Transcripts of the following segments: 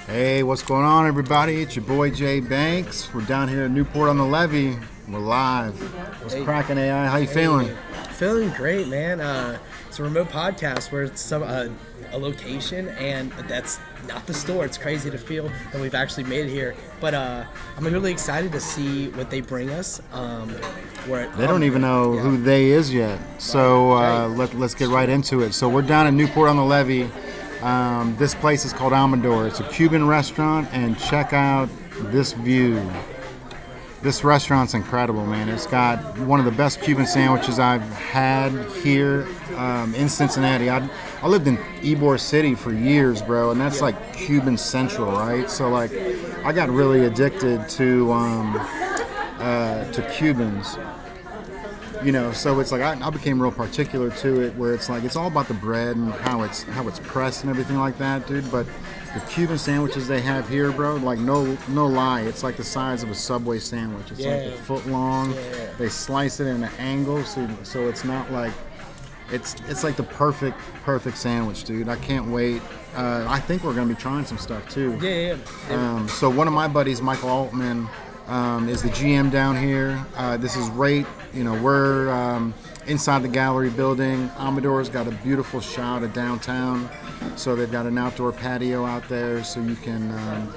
Hey, what's going on, everybody? It's your boy Jay Banks. We're down here in Newport on the Levee. We're live. What's cracking, AI? How you feeling? Feeling great, man. It's a remote podcast where it's a location, and that's not the store. It's crazy to feel that we've actually made it here. But I'm really excited to see what they bring us. They don't even know who they is yet. So let's get right into it. So we're down in Newport on the Levee. This place is called Amador. It's a Cuban restaurant, and check out this view. This restaurant's incredible, man. It's got one of the best Cuban sandwiches I've had here in Cincinnati. I lived in Ybor City for years, bro, and that's like Cuban Central, right? So like, I got really addicted to Cubans. You know, so it's like I became real particular to it, where it's like it's all about the bread and how it's pressed and everything like that, dude. But the Cuban sandwiches they have here, bro, like no lie, it's like the size of a Subway sandwich. It's like a foot long. Yeah. They slice it in an angle, so it's not like it's like the perfect sandwich, dude. I can't wait. I think we're gonna be trying some stuff too. Yeah. So one of my buddies, Michael Altman, is the GM down here. This is right, we're inside the gallery building. Amador's got a beautiful shot of downtown. So they've got an outdoor patio out there, so you can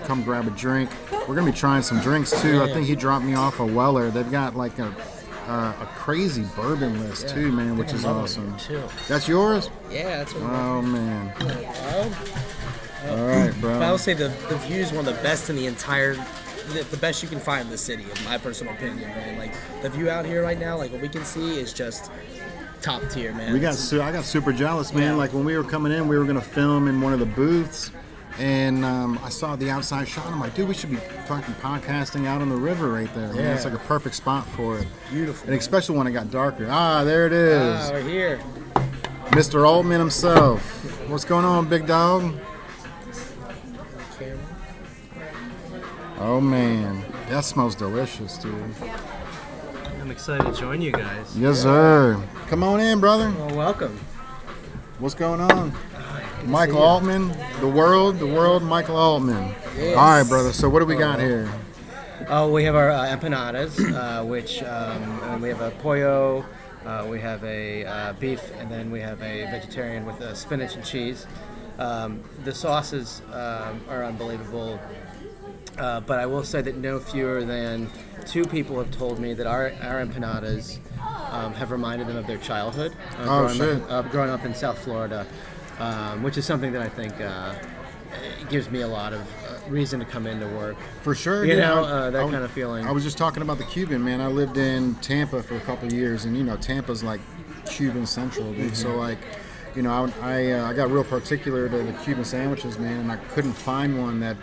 come grab a drink. We're going to be trying some drinks too. Yeah. I think he dropped me off a Weller. They've got like a crazy bourbon list too, man, which is awesome. That's yours? Yeah, that's what Oh, man. All right, bro. But I would say the view is one of the best in the entire... The best you can find in the city, in my personal opinion, man. Like, the view out here right now, like what we can see is just top tier, man. I got super jealous, man. Yeah. Like when we were coming in, we were gonna film in one of the booths, and I saw the outside shot. I'm like, dude, we should be fucking podcasting out on the river right there. Man. It's like a perfect spot for it. Beautiful. And especially when it got darker. Ah, there it is. We're here. Mr. Altman himself. What's going on, big dog? Oh man, that smells delicious, dude. I'm excited to join you guys. Yes, sir. Come on in, brother. Well, welcome. What's going on? Michael Altman, the world, Michael Altman. Yes. All right, brother. So what do we got here? Oh, we have our empanadas, which we have a pollo, we have a beef, and then we have a vegetarian with spinach and cheese. The sauces are unbelievable. But I will say that no fewer than 2 people have told me that our empanadas have reminded them of their childhood. Growing up in South Florida, which is something that I think gives me a lot of reason to come into work. For sure. That kind of feeling. I was just talking about the Cuban, man. I lived in Tampa for a couple of years, and Tampa's like Cuban Central, dude. Mm-hmm. So like, I got real particular to the Cuban sandwiches, man, and I couldn't find one that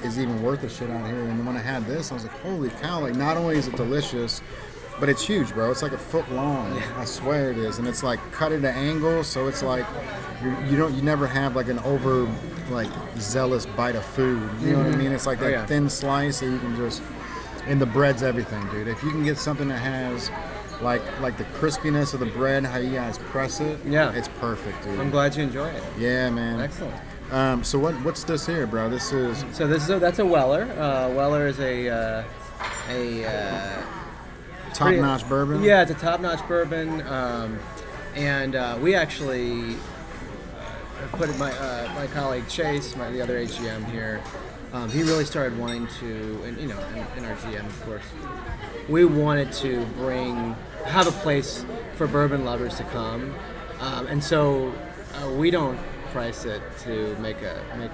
is even worth the shit out here. And when I had this, I was like, holy cow, like not only is it delicious, but it's huge, bro. It's like a foot long. I swear it is. And it's like cut at an angle, so it's like you never have like an over like zealous bite of food. You know what I mean? It's like that thin slice that you can just, and the bread's everything, dude. If you can get something that has like the crispiness of the bread, how you guys press it, it's perfect, dude. I'm glad you enjoy it. Yeah, man. Excellent. So what's this here, bro? That's a Weller. Weller is a top-notch bourbon. Yeah, it's a top-notch bourbon, and we actually put it, my colleague Chase, the other AGM here. He really started wanting to, and in our GM, of course, we wanted to have a place for bourbon lovers to come, and so we don't price it to make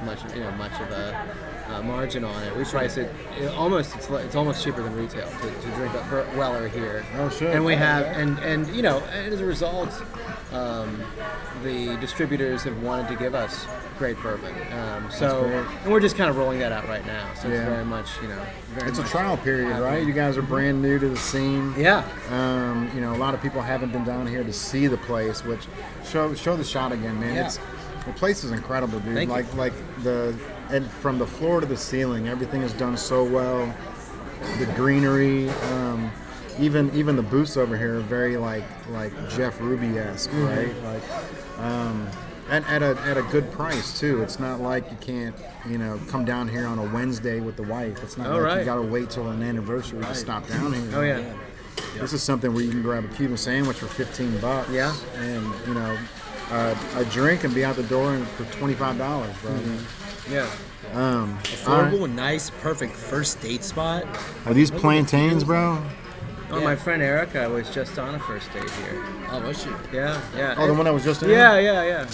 much of a margin on it. We price it almost it's almost cheaper than retail to drink a Weller here. Oh shit! And we have and as a result, the distributors have wanted to give us great bourbon. And we're just kind of rolling that out right now. So it's very much it's a trial period, right? You guys are brand new to the scene. Yeah. A lot of people haven't been down here to see the place, which show the shot again, man. Yeah. The place is incredible, dude. Thank you. And from the floor to the ceiling, everything is done so well. The greenery, even the booths over here are very like Jeff Ruby-esque, right? Like, And at a good price too. It's not like you can't, come down here on a Wednesday with the wife. It's not like you got to wait till an anniversary to stop down here. Oh yeah. This is something where you can grab a Cuban sandwich for $15. Yeah. And a drink and be out the door for $25, bro. Mm-hmm. Yeah. Affordable, nice, perfect first date spot. Are these plantains, bro? Oh, my friend Erica was just on a first date here. Oh, was she? Yeah, yeah. Oh, the one that was just in Yeah.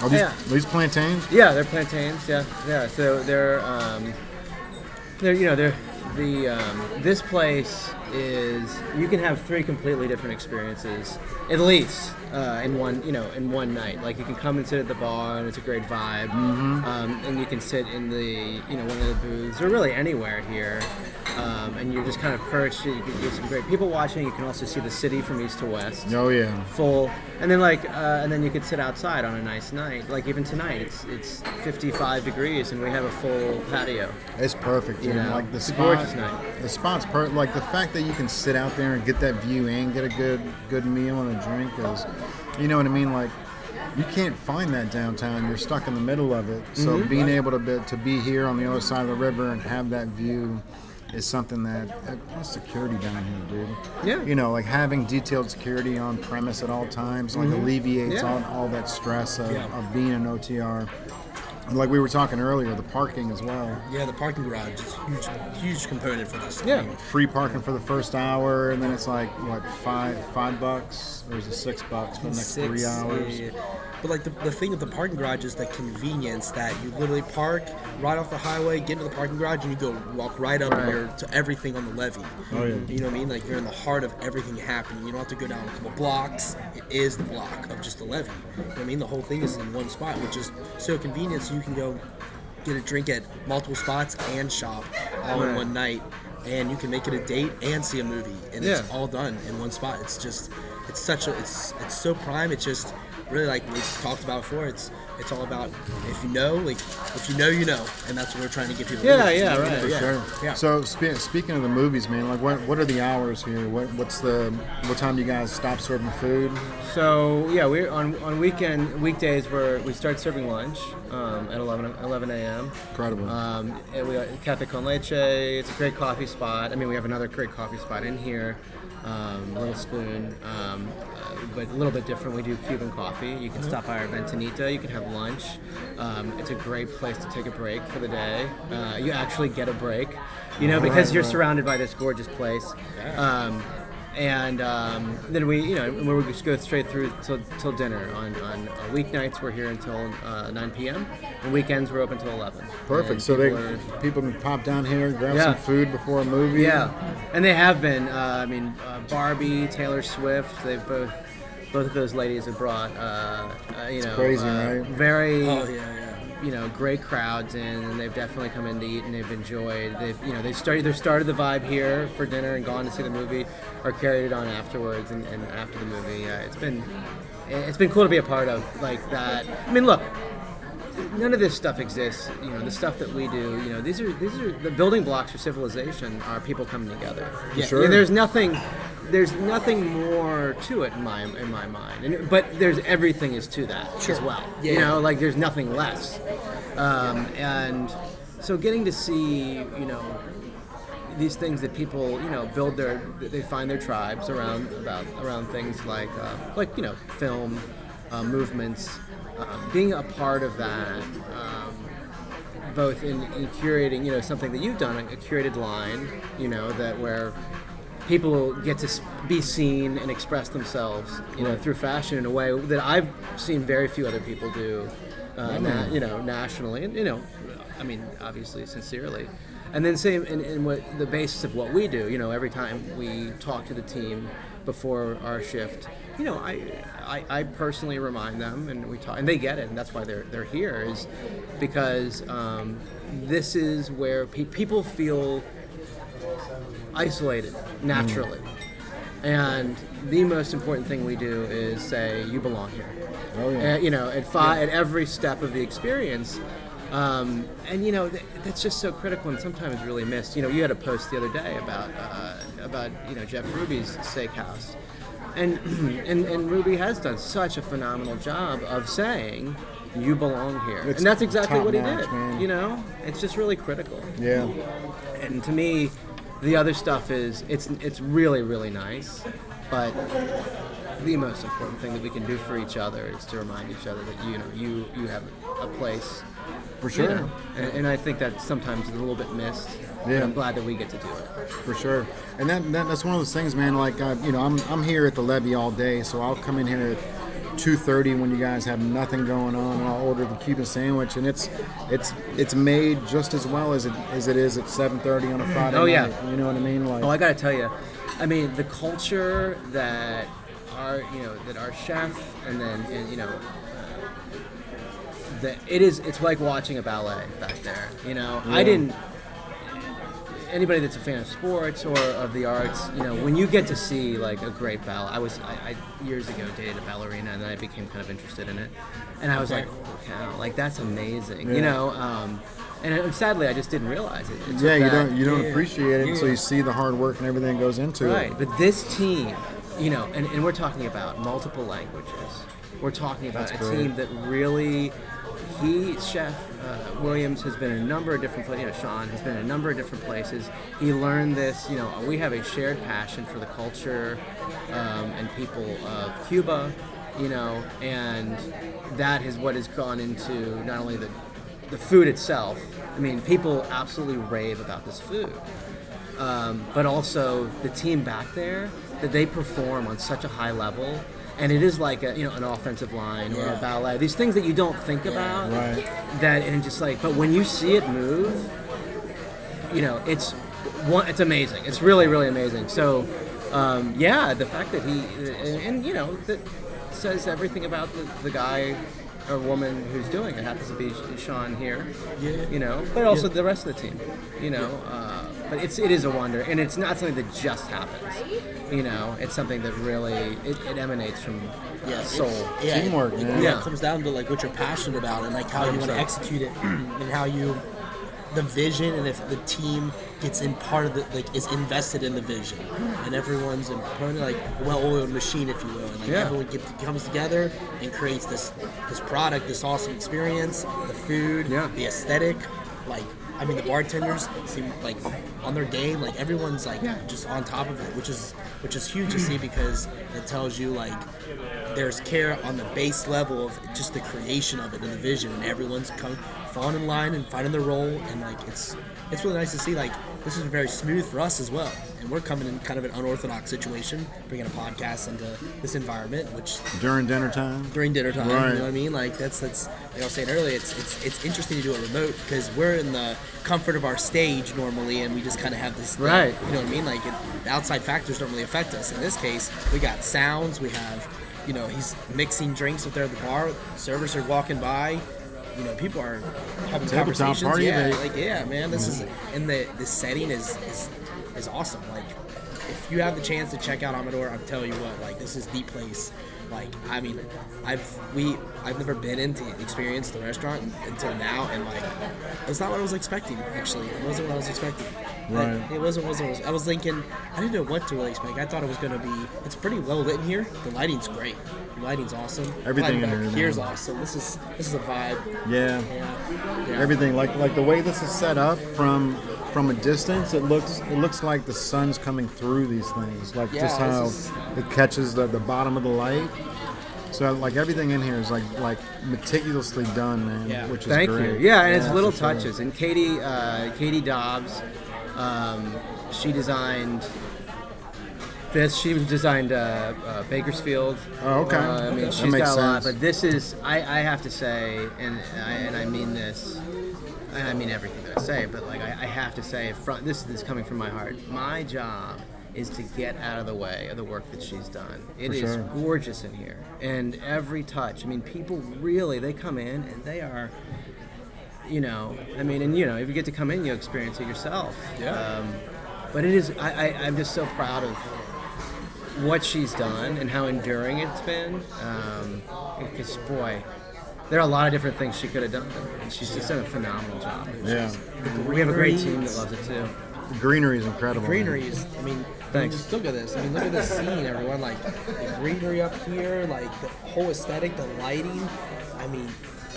Are these plantains? Yeah, they're plantains. Yeah. So they're this place is, you can have 3 completely different experiences at least in one night. Like, you can come and sit at the bar and it's a great vibe, and you can sit in the one of the booths or really anywhere here, and you're just kind of perched. You can get some great people watching. You can also see the city from east to west. Oh yeah. Full, and then and then you could sit outside on a nice night. Like even tonight, it's 55 degrees and we have a full patio. It's perfect, dude. Like the it's spot, a gorgeous night. The spot's perfect. Like the fact that you can sit out there and get that view and get a good meal and a drink is, you know what I mean? Like, you can't find that downtown. You're stuck in the middle of it. So being able to be here on the other side of the river and have that view is something that, plus security down here, dude. Yeah. Like having detailed security on premise at all times, like alleviates all that stress of being an OTR. Like we were talking earlier, the parking as well. Yeah, the parking garage is a huge component for this. Yeah. Free parking for the first hour, and then it's like what, $5, or is it $6 for the next 3 hours? Yeah. But like the thing with the parking garage is the convenience that you literally park right off the highway, get into the parking garage, and you go walk right up to everything on the levee. Oh yeah. You know what I mean? Like, you're in the heart of everything happening. You don't have to go down a couple blocks. It is the block of just the levee. You know what I mean? The whole thing is in one spot, which is so convenient. So you can go get a drink at multiple spots and shop all in one night, and you can make it a date and see a movie, and it's all done in one spot. It's just, it's so prime. It's just really, like we talked about before, it's all about if you know, you know, and that's what we're trying to get people. For sure. Yeah. So speaking of the movies, man, like what are the hours here? What time do you guys stop serving food? So yeah, we're on weekdays where we start serving lunch at 11 a.m. Incredible. And we got Cafe Con Leche. It's a great coffee spot. I mean, we have another great coffee spot in here, Little Spoon, but a little bit different. We do Cuban coffee. You can stop by our Ventanita. You can have lunch. It's a great place to take a break for the day. You actually get a break, because you're surrounded by this gorgeous place. And then we just go straight through till dinner. On weeknights, we're here until 9 p.m. And weekends, we're open till 11. Perfect. And so people can pop down here, grab some food before a movie. Yeah, and they have been. Barbie, Taylor Swift. They've both of those ladies have brought. It's crazy, right? Very. Oh yeah. Great crowds in, and they've definitely come in to eat, and they've enjoyed. They've started the vibe here for dinner and gone to see the movie, or carried it on afterwards and after the movie. It's been cool to be a part of like that. I mean, look, none of this stuff exists. The stuff that we do. These are the building blocks for civilization. Are people coming together? Yeah. Sure. There's nothing more to it in my mind, but everything is to that as well. Like there's nothing less, and so getting to see these things that people build they find their tribes around things like film, movements, being a part of that. Both in curating, something that you've done, a curated line, that where people get to be seen and express themselves, through fashion in a way that I've seen very few other people do, nationally, and obviously sincerely. And then same in what the basis of what we do, every time we talk to the team before our shift, I personally remind them, and we talk, and they get it, and that's why they're here, is because this is where people feel isolated naturally, and the most important thing we do is say you belong here. Oh yeah. At every step of the experience. And that's just so critical and sometimes really missed. You had a post the other day about Jeff Ruby's steakhouse, and and Ruby has done such a phenomenal job of saying you belong here, It's and that's exactly what he top-notch, did. man. You know, it's just really critical. Yeah. And to me, the other stuff is it's really really nice, but the most important thing that we can do for each other is to remind each other that you have a place. For sure. You know? And I think that sometimes is a little bit missed. Yeah. And I'm glad that we get to do it. For sure, and that's one of those things, man. Like I'm here at the Levee all day, so I'll come in here at 2:30 when you guys have nothing going on, and I'll order the Cuban sandwich, and it's made just as well as it is at 7:30 on a Friday Oh, yeah. night. You know what I mean? Like, Oh, I got to tell you, I mean the culture that our chef and that it's like watching a ballet back there. You know, Yeah. Anybody that's a fan of sports or of the arts, when you get to see like a great ballet, I years ago dated a ballerina and then I became kind of interested in it, and I was like, oh cow, like that's amazing, Yeah. And sadly I just didn't realize it. It took yeah, that- you don't appreciate it until you see the hard work and everything that goes into Right, it. but this team, and we're talking about multiple languages. We're talking about That's a great. team that really, Chef Williams has been in a number of different places. Sean has been in a number of different places. He learned this. We have a shared passion for the culture and people of Cuba. And that is what has gone into not only the food itself. I mean, people absolutely rave about this food. But also the team back there, that they perform on such a high level, and it is like an offensive line or a ballet. These things that you don't think about, Right. but when you see it move, it's amazing. It's really really amazing. So, the fact that he that says everything about the guy or woman who's doing it. Happens to be Sean here, but also the rest of the team, but it is a wonder, and it's not something that just happens, it's something that really, it emanates from soul. Teamwork, man. It comes down to like what you're passionate about and like how you want to execute it and how the vision, and if the team gets in part of is invested in the vision, and everyone's in part of like a well-oiled machine, if you will, and everyone comes together and creates this product, this awesome experience, the food, the aesthetic, the bartenders seem like on their game, like everyone's like just on top of it, which is huge to see, because it tells you like there's care on the base level of just the creation of it and the vision, and everyone's falling in line and finding their role, and like it's really nice to see. Like, this is very smooth for us as well, and we're coming in kind of an unorthodox situation, bringing a podcast into this environment, which During dinner time. right. You know Right. what I mean? Like that's like I was saying earlier, it's interesting to do it remote because we're in the comfort of our stage normally, and we just kind of have this thing, Right. you know what I mean? Like the outside factors don't really affect us. In this case, we got sounds, we have, he's mixing drinks up there at the bar, servers are walking by, people are having Tabletop conversations. party, Man, this is, and the setting is awesome. Like, if you have the chance to check out Amador, I'm telling you what, like, this is the place. Like, I mean, I've never been in to experience the restaurant until now, and like, it's not what I was expecting. Actually, it wasn't what I was expecting. Right. It wasn't. I was thinking, I didn't know what to really expect. I thought it was gonna be. It's pretty well lit in here. The lighting's great. The lighting's awesome. Everything in Lighting back here, here's man. awesome. This is a vibe. Yeah. Yeah. Everything, like the way this is set up from a distance, it looks like the sun's coming through these things, like just Yeah, how this is- it catches the bottom of the light. So like everything in here is like meticulously done, man. Yeah. Which is Thank great. you. Yeah, and it's little for sure. touches. And Katie Dobbs, she designed this. She designed Bakersfield. Oh, okay. I mean, That she's makes got a lot. sense. But this is, I have to say, and I mean this, and I mean everything that I say. But like, I have to say, this is coming from my heart. My job is to get out of the way of the work that she's done. It is sure. gorgeous in here, and every touch. I mean, people really, they come in and they are, if you get to come in, you experience it yourself. Yeah. But it is, I'm just so proud of what she's done and how enduring it's been. Because boy, there are a lot of different things she could have done, and she's just done a phenomenal job. Yeah. We have a great team that loves it too. The greenery is incredible. Greenery is, I mean, Thanks. just look at this. I mean, look at this scene, everyone. Like, the greenery up here, like, the whole aesthetic, the lighting. I mean,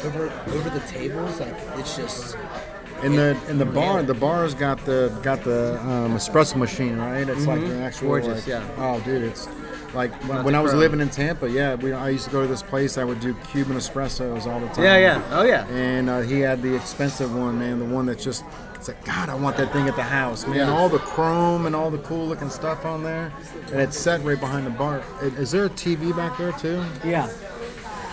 over the tables, like, it's just... In the bar's got the espresso machine, right? It's like an actual Gorgeous, like, yeah. Oh, dude, it's like when I was living in Tampa. Yeah, I used to go to this place. I would do Cuban espressos all the time. Yeah. Oh yeah. And he had the expensive one, man. The one that's just, it's like, God, I want that thing at the house, man. Yeah. All the chrome and all the cool looking stuff on there, and it's set right behind the bar. Is there a TV back there too? Yeah.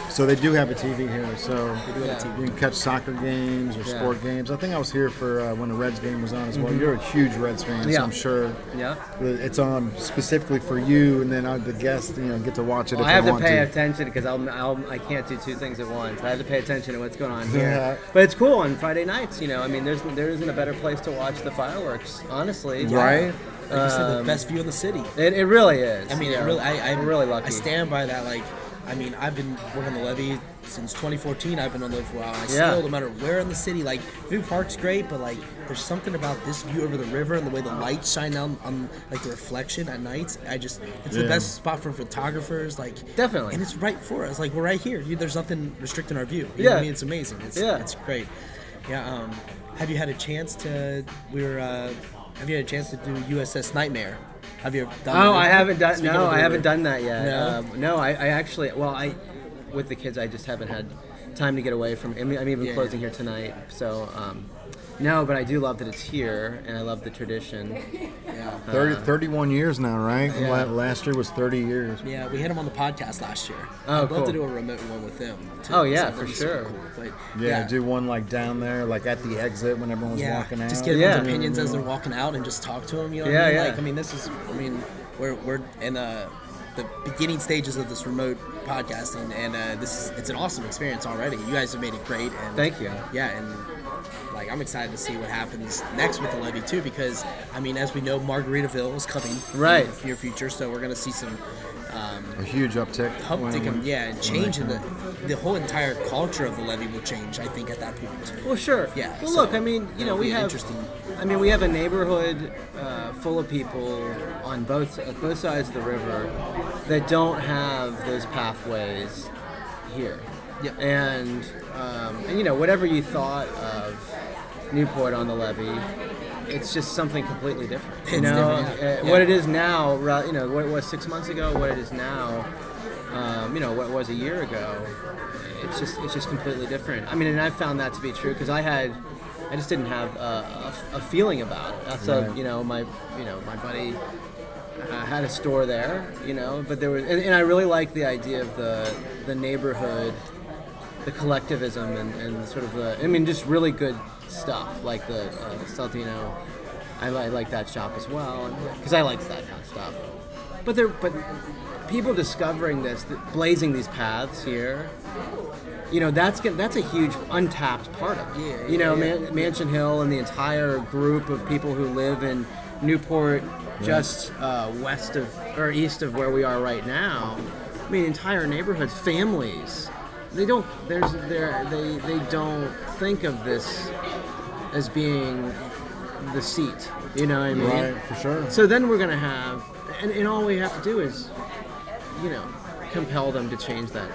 So they do have a TV here, so Yeah. you can catch soccer games or sport games. I think I was here for when the Reds game was on as well. You're a huge Reds fan, Yeah. so I'm sure Yeah. it's on specifically for you, and then the guests, get to watch it. Well, if I have they to want pay to. attention because I can't do two things at once. I have to pay attention to what's going on here. Yeah. But it's cool on Friday nights. I mean, there isn't a better place to watch the fireworks, honestly. Right? Like you said, the best view in the city. It really is. I mean, you know. I'm really lucky. I stand by that. Like, I mean, I've been working on the Levee since 2014. I've been on the Levee for a while. And I still, no matter where in the city, like, View Park's great, but like, there's something about this view over the river and the way the lights shine down on like the reflection at nights. It's the best spot for photographers. Like, Definitely. and it's right for us. Like, we're right here. There's nothing restricting our view. You know what I mean? It's amazing. It's great. Yeah. Have you had a chance to? Have you had a chance to do USS Nightmare? Have you done that? I haven't done. Speaking No, of the I haven't river. done that yet. No? No, I actually. Well, with the kids, I just haven't had time to get away from. I'm even closing here tonight, so. No, but I do love that it's here, and I love the tradition. Yeah. 31 years now, right? Yeah. Last year was 30 years. Yeah, we had him on the podcast last year. Oh, I'd love cool. to do a remote one with him. Too, Oh, yeah, so that'd for be super sure. Cool. But, Yeah, do one like down there, like at the exit when everyone's walking out. just get everyone's Yeah. opinions as they're walking out and just talk to them. You know what Yeah, I mean? yeah. Like, I mean, this is. I mean, we're in the beginning stages of this remote podcasting, and it's an awesome experience already. You guys have made it great. And Thank you. Yeah, and like I'm excited to see what happens next with the Levee too, because I mean, as we know, Margaritaville is coming Right. in the near future, so we're gonna see some A huge uptick. and change in the whole entire culture of the Levee will change. I think at that point. Well, sure. Yeah, Well, so look. I mean, it'll we be have. interesting. I mean, we have a neighborhood full of people on both sides of the river that don't have those pathways here. Yeah. And whatever you thought of Newport on the Levee, it's just something completely different. It's different, yeah. What it is now, what it was 6 months ago, what it is now, what it was a year ago, it's just completely different. I mean, and I've found that to be true because I just didn't have a feeling about it. So my buddy had a store there, but there was, and I really like the idea of the neighborhood, the collectivism, and sort of just really good stuff like the Saltino. I like that shop as well because I like that kind of stuff. But people discovering this, blazing these paths here. That's a huge untapped part of it. Mansion Hill and the entire group of people who live in Newport, just west of or east of where we are right now. I mean, entire neighborhoods, families. They don't think of this as being the seat. You know what I mean? Right, for sure. So then we're gonna have, and all we have to do is, compel them to change that.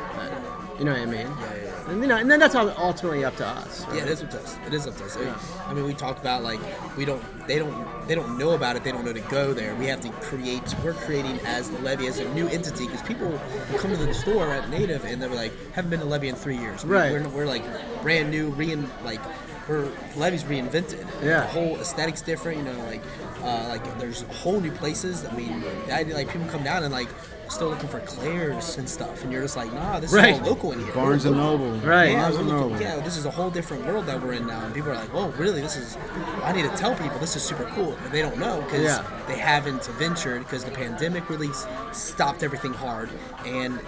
You know what I mean? Yeah. And then that's ultimately up to us. Right? Yeah, it is up to us. It is up to us. I mean, we talked about like they don't know about it. They don't know to go there. We have to create. We're creating as the Levee as a new entity because people will come to the store at Native and they're like, haven't been to Levee in 3 years. Right. We're like brand new, Levee's reinvented. Yeah. The whole aesthetic's different. Like there's whole new places. I mean, people come down and like still looking for Claire's and stuff, and you're just like, nah, this is all local in here. Barnes and Noble. Right. Yeah, Barnes and Noble. this is a whole different world that we're in now, and people are like, "Whoa, really? I need to tell people this is super cool," but they don't know because they haven't ventured because the pandemic really stopped everything hard, and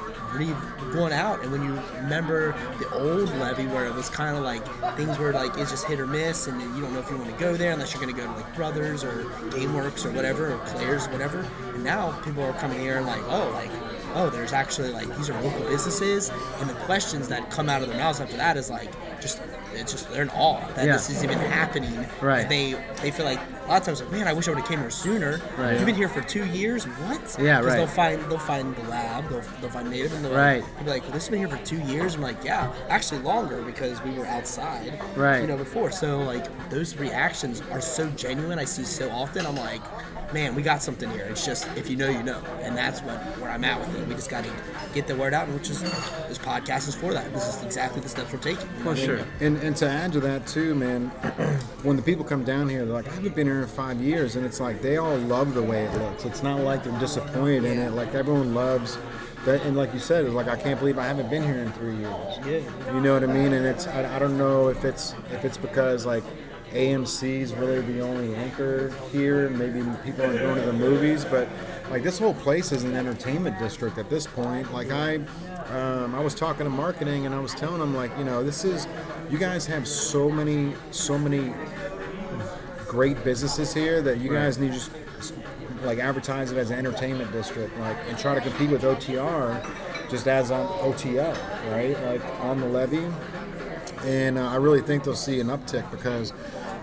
going out. And when you remember the old Levee, where it was kind of like things were like it's just hit or miss, and you don't know if you want to go there unless you're going to go to like Brothers or GameWorks or whatever, or Claire's, whatever. And now people are coming here and like, oh, there's actually like these are local businesses, and the questions that come out of their mouths after that is like just it's just they're in awe that this is even happening. Right. They feel like a lot of times like, man, I wish I would have came here sooner. Right. You've been here for 2 years. What? Yeah, right. They'll find the lab. They'll find Native, and they'll Right. be like, well, this has been here for 2 years. I'm like, yeah, actually longer because we were outside. Right. Before. So like those reactions are so genuine. I see so often. I'm like, man, we got something here. It's just if you know, you know, and that's where I'm at with it. We just got to get the word out, which is this podcast is for that. This is exactly the steps we're taking. For sure. And to add to that too, man, when the people come down here, they're like, I haven't been here in 5 years, and it's like they all love the way it looks. It's not like they're disappointed in it. Like everyone loves that, and like you said, it's like I can't believe I haven't been here in 3 years. Yeah. You know what I mean? And it's I don't know if it's because like AMC is really the only anchor here. Maybe people aren't going to the movies, but like this whole place is an entertainment district at this point. Like I was talking to marketing and I was telling them like, you know, you guys have so many great businesses here that you guys need to just like advertise it as an entertainment district, like, and try to compete with OTR just as on OTL, right? Like on the Levee. And I really think they'll see an uptick because,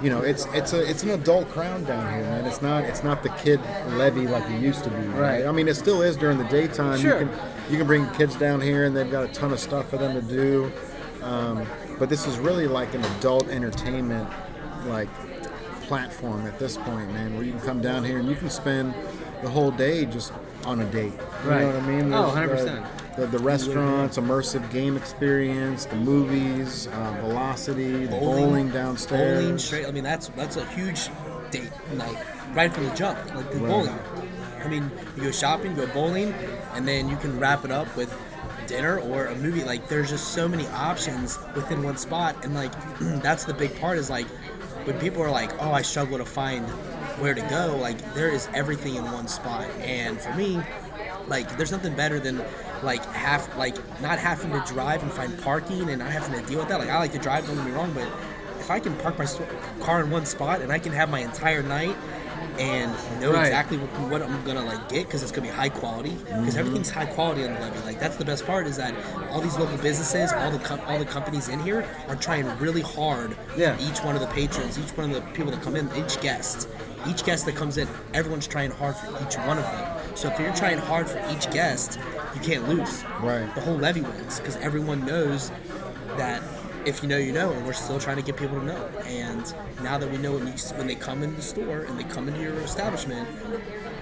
you know, it's an adult crowd down here, man. It's not the kid Levee like it used to be. Right. I mean, it still is during the daytime. Sure. You can bring kids down here and they've got a ton of stuff for them to do. But this is really like an adult entertainment like platform at this point, man, where you can come down here and you can spend the whole day just on a date. You know what I mean? Oh, There's 100%. The restaurants, immersive game experience, the movies, Velocity, the bowling downstairs. Bowling straight. I mean, that's a huge date night right from the jump. Like the bowling. I mean, you go shopping, go bowling, and then you can wrap it up with dinner or a movie. Like there's just so many options within one spot, and like that's the big part is like when people are like, oh, I struggle to find where to go. Like there is everything in one spot, and for me, like there's nothing better than like not having to drive and find parking and not having to deal with that. Like I like to drive, don't get me wrong, but if I can park my car in one spot and I can have my entire night and know exactly what I'm gonna like get because it's gonna be high quality because everything's high quality on the Levee. Like that's the best part is that all these local businesses, all the companies in here are trying really hard for each one of the patrons, each one of the people that come in, each guest that comes in, everyone's trying hard for each one of them. So if you're trying hard for each guest, you can't lose. Right. The whole Levee wins because everyone knows that if you know, you know, and we're still trying to get people to know. And now that we know when they come in the store and they come into your establishment,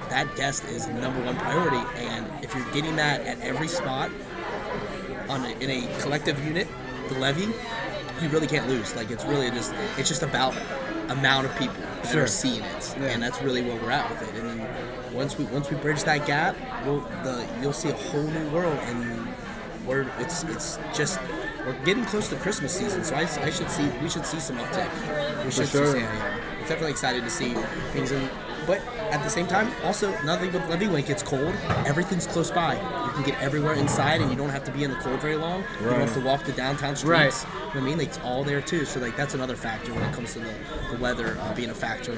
that guest is the number one priority. And if you're getting that at every spot in a collective unit, the Levee, you really can't lose. Like it's just about amount of people that are seeing it, and that's really where we're at with it. And then once we bridge that gap, you'll see a whole new world, and we're getting close to Christmas season, so we should see some uptick. We should see. It's definitely excited to see things in. But at the same time, also another thing with Levee, when it gets cold, everything's close by. You can get everywhere inside, and you don't have to be in the cold very long. Right. You don't have to walk the downtown streets. Right. You know what I mean? Like, it's all there too. So like that's another factor when it comes to the weather being a factor,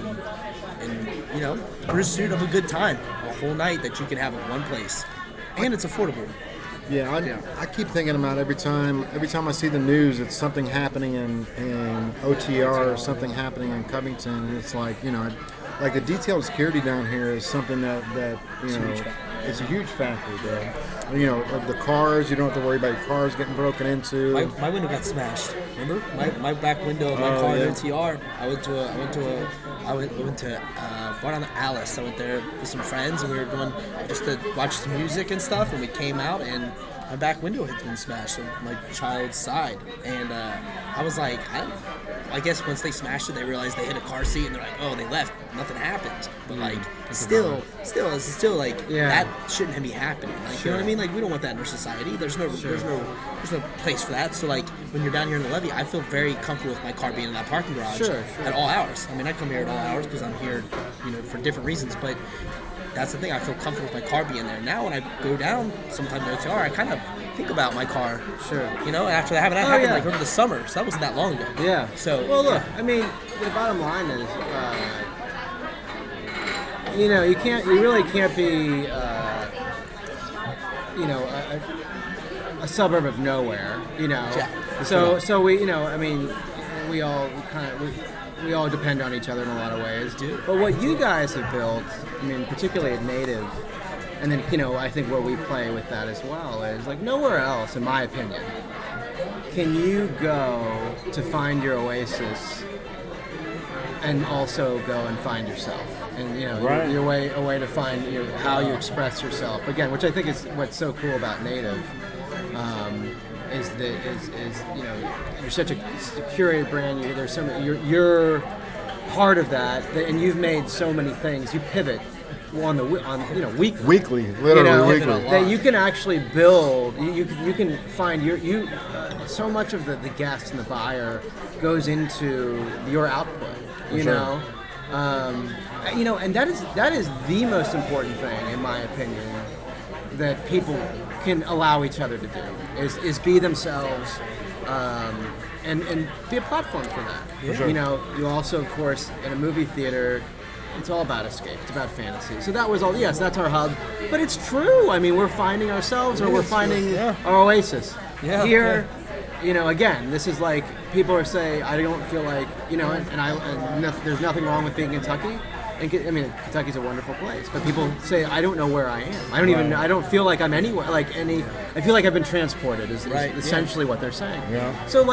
and you know, pursuit of a good time, a whole night that you can have at one place, and it's affordable. Yeah, I keep thinking about every time I see the news, it's something happening in OTR or something happening in Covington, and it's like, you know, like the detailed security down here is something that you know, it's a huge factor, bro. You know, the cars, you don't have to worry about your cars getting broken into. My window got smashed. Remember my back window of my car in OTR. I went to brought on Alice. I went there with some friends, and we were going just to watch some music and stuff. And we came out, and my back window had been smashed on my child's side. And I was like, I guess once they smashed it, they realized they hit a car seat, and they're like, oh, they left. Nothing happened. But like, still like that shouldn't be happening. Like, you know what I mean? Like, we don't want that in our society. There's no place for that. So like, when you're down here in the Levee, I feel very comfortable with my car being in that parking garage at all hours. I mean, I come here at all hours because I'm here, you know, for different reasons. But that's the thing. I feel comfortable with my car being there. Now, when I go down sometimes to OTR, I kind of think about my car. Sure. You know, after that happened like over the summer, so that wasn't that long ago. Yeah. So. Well, look. I mean, the bottom line is, you know, you really can't be, you know, a suburb of nowhere. You know. Yeah. So we, you know, I mean, we all we all depend on each other in a lot of ways. But what you guys have built, I mean, particularly at Native, and then I think where we play with that as well is like nowhere else, in my opinion, can you go to find your oasis and also go and find yourself, and your way a way to find how you express yourself again, which I think is what's so cool about Native. Is you're such a curated brand. There's so many, you're part of that, and you've made so many things. You pivot weekly. Literally weekly. That you can actually build. You can find so much of the guest and the buyer goes into your output. And that is the most important thing, in my opinion, that people can allow each other to do is be themselves, and be a platform for that. Yeah. Sure. You also, of course, in a movie theater, it's all about escape. It's about fantasy. So that was all. Yes, that's our hub. But it's true. I mean, we're finding ourselves, or we're finding our oasis. Yeah. Here, again, this is like people are saying, I don't feel like, there's nothing wrong with being in Kentucky. And, Kentucky's a wonderful place, but people say, I don't know where I am. I don't feel like I'm anywhere. I feel like I've been transported. Is essentially what they're saying. Yeah. So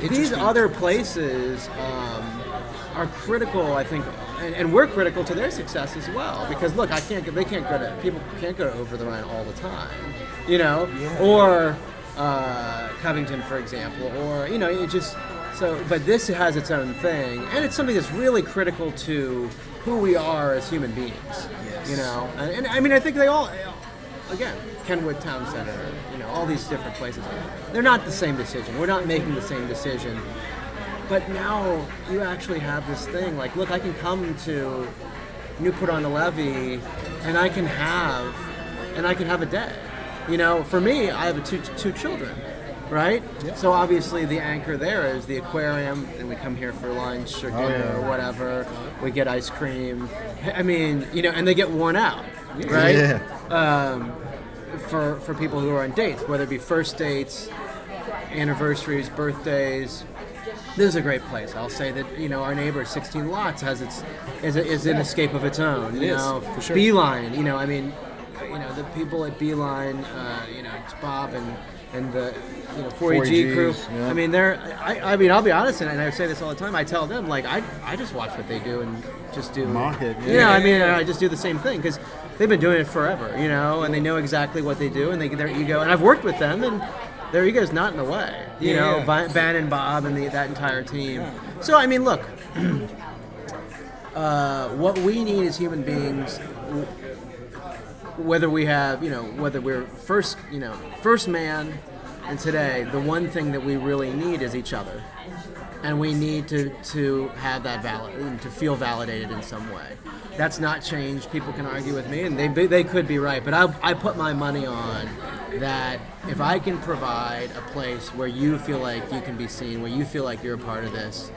these other places are critical, I think, and we're critical to their success as well. Because look, people can't go over the Rhine all the time, or Covington, for example, or it just. So, but this has its own thing, and it's something that's really critical to who we are as human beings. Yes. And I think they all, again, Kenwood Town Center, all these different places, they're not the same decision. We're not making the same decision. But now you actually have this thing, like, look, I can come to Newport on the Levee, and I can have a day. For me, I have two children. Right? Yep. So obviously the anchor there is the aquarium, and we come here for lunch or dinner or whatever. We get ice cream. And they get worn out, right? Yeah. For people who are on dates, whether it be first dates, anniversaries, birthdays. This is a great place. I'll say that our neighbor 16 Lots is an escape of its own. For sure. Beeline. The people at Beeline. It's Bob and the 4EG crew. Yeah. I'll be honest, and I say this all the time. I tell them, like, I just watch what they do and just do mock it. I just do the same thing because they've been doing it forever, and they know exactly what they do, and their ego. And I've worked with them, and their ego's not in the way. Ben and Bob and that entire team. Yeah. So look, what we need as human beings. Whether we have, whether we're first man, and today, the one thing that we really need is each other, and we need to have that to feel validated in some way. That's not changed. People can argue with me, and they could be right, but I put my money on that. If I can provide a place where you feel like you can be seen, where you feel like you're a part of this,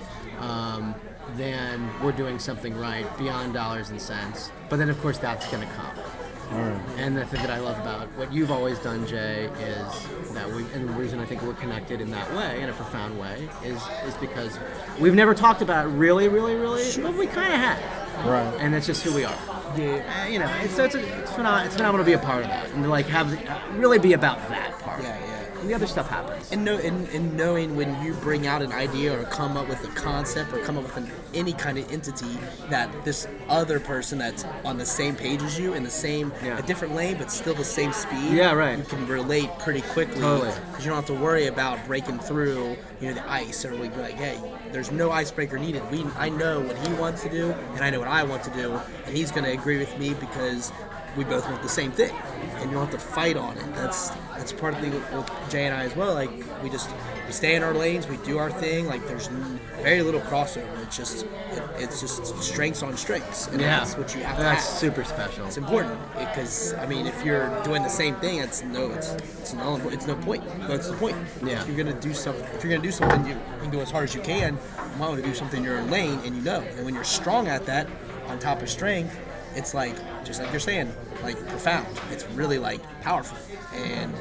then we're doing something right beyond dollars and cents. But then, of course, that's going to come. Right. And the thing that I love about what you've always done, Jay, is that and the reason I think we're connected in that way, in a profound way, is because we've never talked about it really, but we kind of have. Right. And that's just who we are. Yeah. It's phenomenal to be a part of that, and to really be about that part. Yeah. And the other stuff happens. And knowing when you bring out an idea or come up with a concept or come up with any kind of entity, that this other person that's on the same page as you, in the same, a different lane, but still the same speed, you can relate pretty quickly. Totally. Because you don't have to worry about breaking through, the ice, or we be like, hey, there's no icebreaker needed. I know what he wants to do, and I know what I want to do, and he's going to agree with me because we both want the same thing, and you don't have to fight on it. That's part of the thing with Jay and I as well. Like, we stay in our lanes, we do our thing. Like, there's very little crossover. It's just strengths on strengths, and that's what you have to have. That's super special. It's important because if you're doing the same thing, it's no point. That's the point. Yeah. If you're gonna do something, you can go as hard as you can. You might want to do something in your own lane, and and when you're strong at that, on top of strength, it's like, just like you're saying, like, profound. It's really, like, powerful. And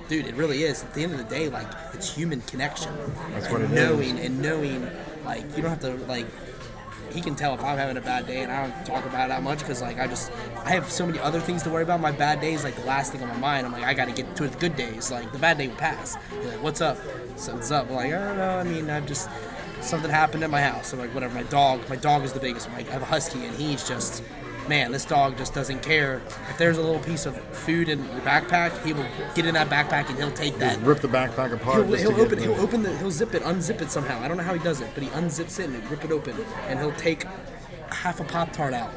dude, it really is. At the end of the day, like, it's human connection. That's what it knowing, is. And knowing, like, you don't have to, like, he can tell if I'm having a bad day, and I don't talk about it that much because, like, I have so many other things to worry about. My bad day is, like, the last thing on my mind. I'm like, I got to get to the good days. Like, the bad day will pass. You're like, what's up? Something's up. I'm like, I don't know. I mean, something happened at my house. I'm like, whatever. My dog is the biggest one. Like, I have a husky, and he's just, man, this dog just doesn't care. If there's a little piece of food in the backpack, he will get in that backpack and he'll take that. Just rip the backpack apart. He'll unzip it somehow. I don't know how he does it, but he unzips it and rip it open, and he'll take half a Pop-Tart out.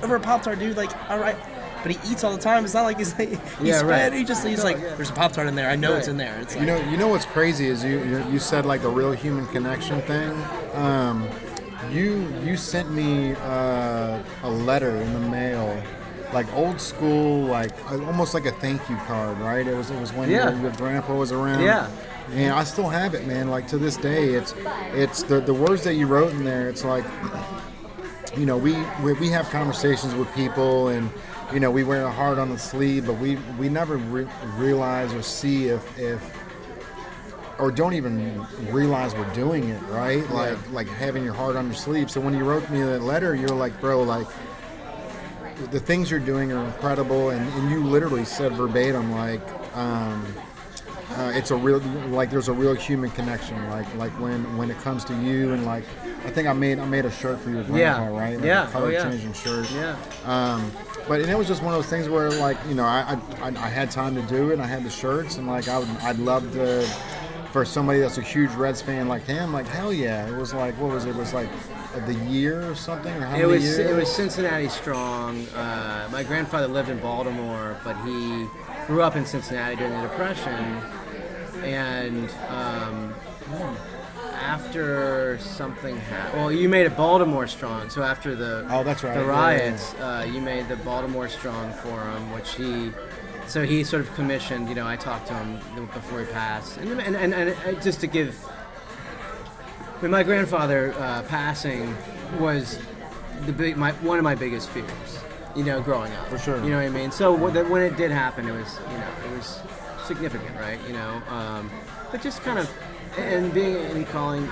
Over a Pop-Tart, dude, like, all right. But he eats all the time. It's not like he's fed. Right. He's like, there's a Pop-Tart in there. I know it's in there. It's like, You know what's crazy is you said like the real human connection thing. You sent me a letter in the mail, like old school, like almost like a thank you card, right? It was when your grandpa was around. Yeah. And I still have it, man. Like to this day, it's the words that you wrote in there. It's like, you know, we have conversations with people, and you know, we wear a heart on the sleeve, but we never realize or see if or don't even realize we're doing it, right? Like having your heart on your sleeve. So when you wrote me that letter, you're like, bro, like the things you're doing are incredible, and you literally said verbatim, like it's a real, like there's a real human connection, like when it comes to you, and like I think I made a shirt for your grandpa, right? Like a color changing shirt. Yeah. But it was just one of those things where, like, you know, I had time to do it, and I had the shirts, and like I'd love to. For somebody that's a huge Reds fan like him, like hell yeah! It was like, what was it? It was like the year or something, or how many years? It was Cincinnati strong. My grandfather lived in Baltimore, but he grew up in Cincinnati during the Depression, and after something happened, well, you made it Baltimore strong. So after the the riots, you made the Baltimore strong for him, which he. So he sort of commissioned, you know, I talked to him before he passed. And just to give, my grandfather passing was one of my biggest fears, you know, growing up. For sure. You know what I mean? So when it did happen, it was significant, right? You know, but just kind of, and calling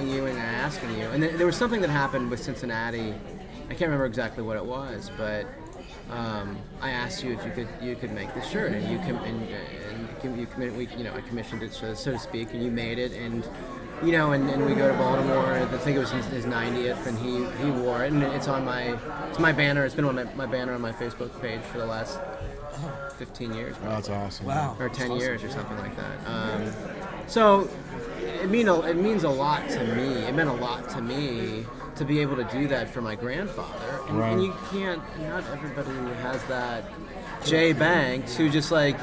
you and asking you. And there was something that happened with Cincinnati. I can't remember exactly what it was, but I asked you if you could make this shirt, and I commissioned it, so to speak, and you made it, and you know, and we go to Baltimore. I think it was his 90th, and he wore it, and it's my banner. It's been on my banner on my Facebook page for the last 15 years. Oh, that's awesome. Wow. Or 10 years or something like that. So it means a lot to me. It meant a lot to me to be able to do that for my grandfather. And you can't, not everybody has that. Jay Banks, who just like,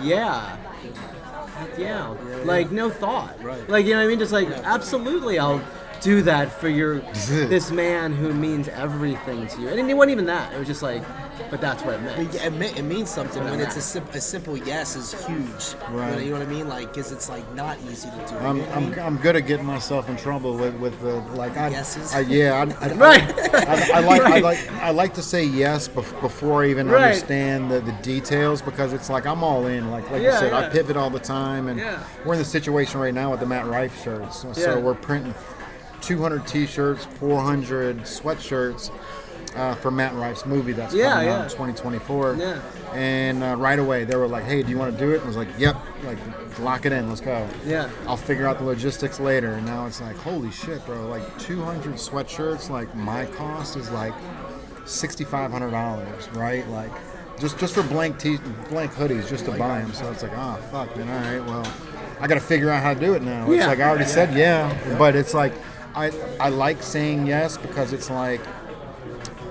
like no thought. Right. Like, you know what I mean? Just like, absolutely, I'll do that for this man who means everything to you. And it wasn't even that. It was just like, but that's what it meant. It means something when it's a simple yes is huge. Right. You know what I mean? Like, because it's like not easy to do. I'm good at getting myself in trouble with the like. Yeses. I like to say yes before I even understand the details, because it's like I'm all in. Like you said, I pivot all the time, and we're in the situation right now with the Matt Rife shirts. So we're printing 200 T-shirts, 400 sweatshirts. For Matt Rife's movie that's coming out in 2024. Yeah. And right away they were like, hey, do you want to do it? And I was like, yep, like lock it in, let's go. Yeah. I'll figure out the logistics later. And now it's like, holy shit, bro, like 200 sweatshirts, like my cost is like $6,500, right? Like just for blank hoodies just to buy them. So it's like, oh fuck, man, all right, well, I got to figure out how to do it now. It's like I already said but it's like I like saying yes, because it's like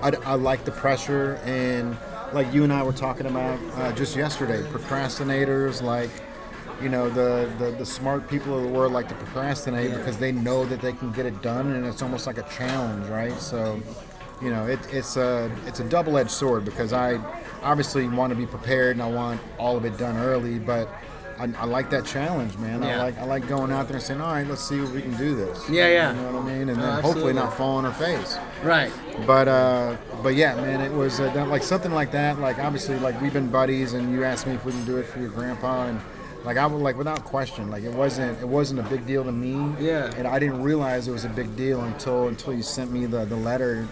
I like the pressure, and like you and I were talking about just yesterday, procrastinators, like, you know, the smart people of the world like to procrastinate because they know that they can get it done, and it's almost like a challenge, right? So, you know, it's a double-edged sword, because I obviously want to be prepared and I want all of it done early, but I like that challenge, man. Yeah. I like going out there and saying, all right, let's see if we can do this. Yeah. You know what I mean? And then hopefully not fall on her face. Right. But yeah, man, it was like something like that. Like obviously, like we've been buddies, and you asked me if we can do it for your grandpa, and Like I would like without question. Like it wasn't a big deal to me. Yeah. And I didn't realize it was a big deal until you sent me the letter,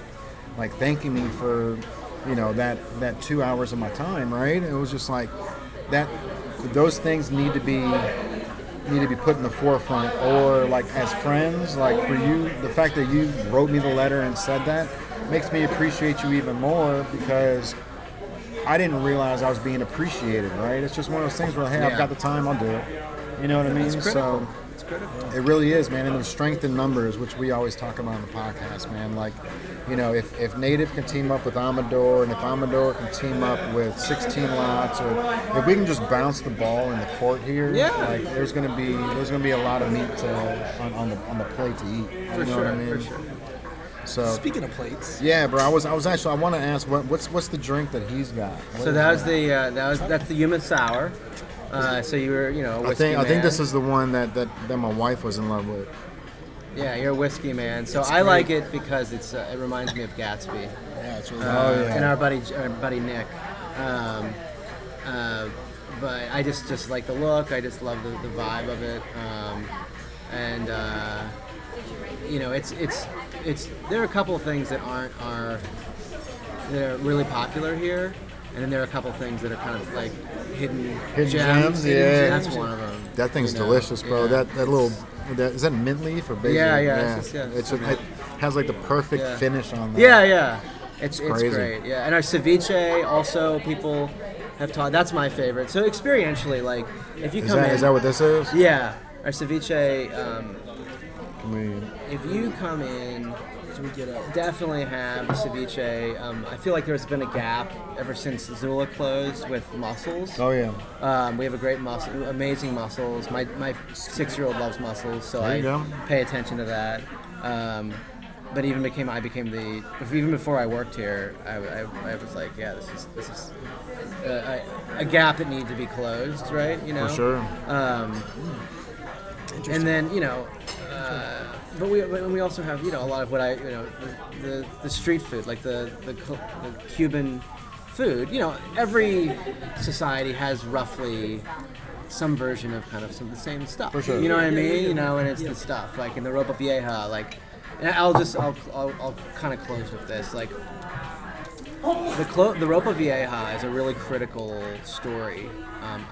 like thanking me for, that 2 hours of my time. Right. It was just like that. Those things need to be put in the forefront, or like as friends, like for you, the fact that you wrote me the letter and said that makes me appreciate you even more, because I didn't realize I was being appreciated, right? It's just one of those things where, hey, I've got the time, I'll do it. You know what I mean? So It's critical. it really is, man. And the strength in numbers, which we always talk about on the podcast, man. Like, if Native can team up with Amador, and if Amador can team up with 16 lots, or if we can just bounce the ball in the court here, like there's gonna be a lot of meat on the plate to eat. You know what I mean? For sure. So Speaking of plates, yeah, bro. I was actually. I want to ask what's the drink that he's got? So that's the human sour. So you were, a whiskey I think man. this is the one that my wife was in love with. Yeah, you're a whiskey man. So I like it because it reminds me of Gatsby. yeah, it's really And our buddy Nick. But I just like the look. I just love the vibe of it. It's there are a couple of things that they're really popular here, and then there are a couple of things that are kind of like hidden gems. Yeah, That's one of them. That thing's delicious, bro. Yeah. That little. Is that mint leaf or basil? Yeah. It has like the perfect finish on that. Yeah. It's crazy. great. Yeah, and our ceviche also people have taught. That's my favorite. So experientially, like if you come in, Is that what this is? yeah, our ceviche. I mean, If you come in, so we get a definitely have ceviche. I feel like there's been a gap ever since Zula closed with mussels. oh yeah. We have a great amazing mussels. My 6-year-old loves mussels, so There you I go. pay attention to that. But even before I worked here, I was like, yeah, this is a gap that needs to be closed, right? For sure. And then but we also have a lot of what the street food, like the Cuban food. Every society has roughly some version of kind of some of the same stuff. For sure. You know what I mean? And it's the stuff like in the Ropa Vieja, like. And I'll kind of close with this, like. The Ropa Vieja is a really critical story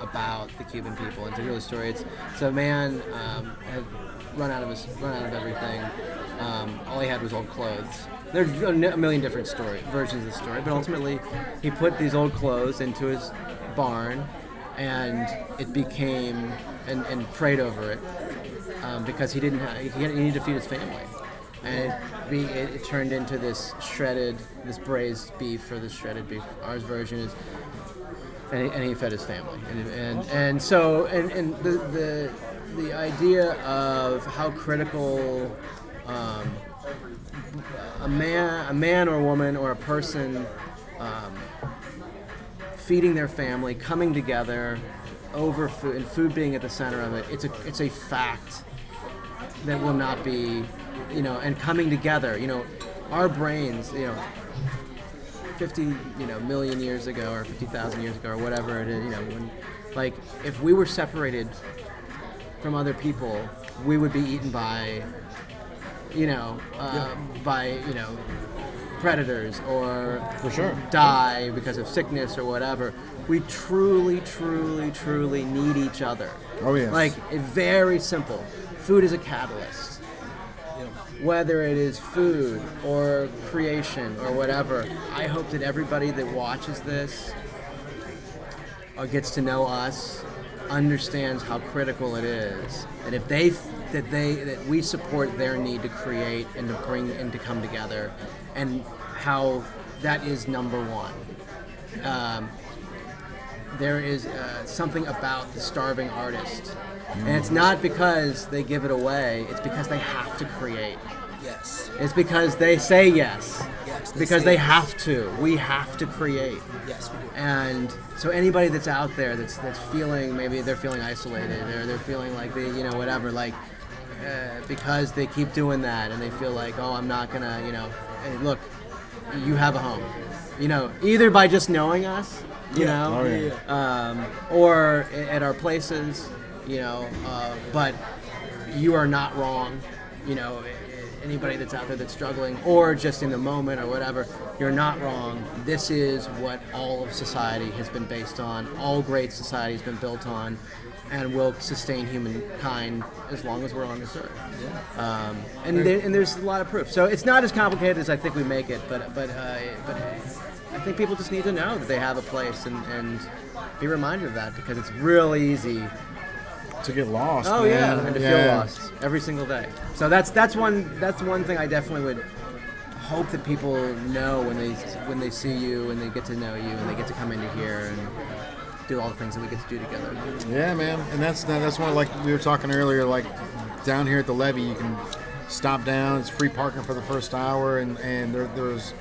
about the Cuban people. It's a real story. It's a man had run out of everything. All he had was old clothes. There's a million different versions of the story, but ultimately he put these old clothes into his barn, and it became and prayed over it because he needed to feed his family. And it turned into this braised beef, or this shredded beef. Our version is, and he fed his family. And so the idea of how critical a man or a woman or a person feeding their family, coming together over food, and food being at the center of it. It's a fact that will not be. And coming together, our brains, 50, million years ago, or 50,000 years ago, or whatever it is, when, if we were separated from other people, we would be eaten by, predators, or For sure. die because of sickness or whatever. We truly, truly, truly need each other. Oh yes. It's very simple. Food is a catalyst. Whether it is food or creation or whatever, I hope that everybody that watches this or gets to know us understands how critical it is. And if that we support their need to create and to bring and to come together, and how that is number one. There is something about the starving artist. And it's not because they give it away, it's because they have to create. yes, It's because they say yes. yes, Because they have to. We have to create. yes, we do. And so anybody that's out there that's feeling, maybe they're feeling isolated, or they're feeling like they, whatever, because they keep doing that, and they feel like, oh, I'm not gonna, hey, look, you have a home. Either by just knowing us, you know, Oh, yeah. or at our places, you know, but you are not wrong, you know, anybody that's out there that's struggling or just in the moment or whatever, you're not wrong. This is what all of society has been based on, all great society has been built on, and will sustain humankind as long as we're on this earth. Yeah. And there's a lot of proof. So it's not as complicated as I think we make it, but I think people just need to know that they have a place and be reminded of that, because it's real easy To get lost. Oh man. yeah, and to feel lost every single day. So that's one thing I definitely would hope that people know when they see you and they get to know you and they get to come into here and do all the things that we get to do together. Yeah, man, and that's one, like we were talking earlier. Like down here at the Levee, you can stop down. It's free parking for the first hour, and there's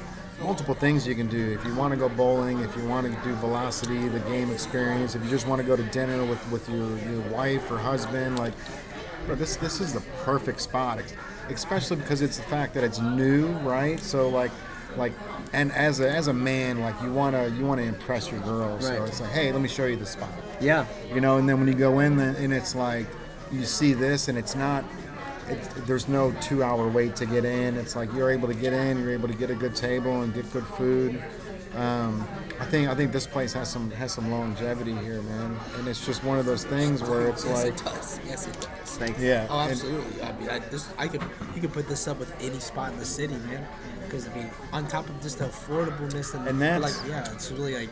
multiple things you can do. If you want to go bowling, if you want to do velocity, the game experience, if you just want to go to dinner with your wife or husband, like, bro, this is the perfect spot, especially because it's the fact that it's new, right? So like, and as a man, like you wanna impress your girl, so Right. it's like, hey, let me show you the spot, Yeah. you know. And then when you go in, and it's like you see this, and it's not. There's no 2-hour wait to get in. It's like you're able to get in, you're able to get a good table and get good food. I think this place has some longevity here, man. And it's just one of those things where it's Yes, like, it does. Yes, it does. Thanks. yeah, Oh, and- absolutely. I mean, you could put this up with any spot in the city, man. Because I mean, on top of just the affordableness And that's- like, yeah, it's really like,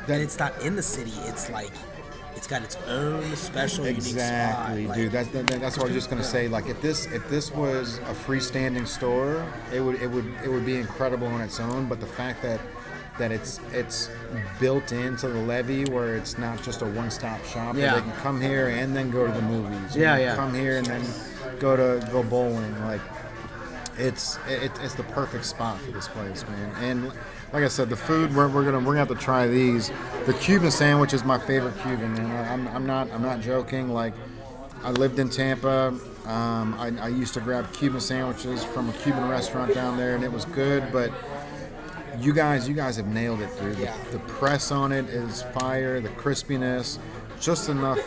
and it's not in the city. It's like, it's got its own special exactly, unique spot. dude. Like, That's what I was just gonna say. Like if this was a freestanding store, it would be incredible on its own. But the fact that it's built into the Levee, where it's not just a one-stop shop, Yeah. where they can come here and then go to the movies. Yeah, You yeah. Come here and then go bowling. Like it's the perfect spot for this place, man. And like I said, the food we're gonna have to try these. The Cuban sandwich is my favorite Cuban, man. I'm not joking. Like I lived in Tampa. I used to grab Cuban sandwiches from a Cuban restaurant down there, and it was good. But you guys have nailed it, dude. Yeah. The press on it is fire. The crispiness, just enough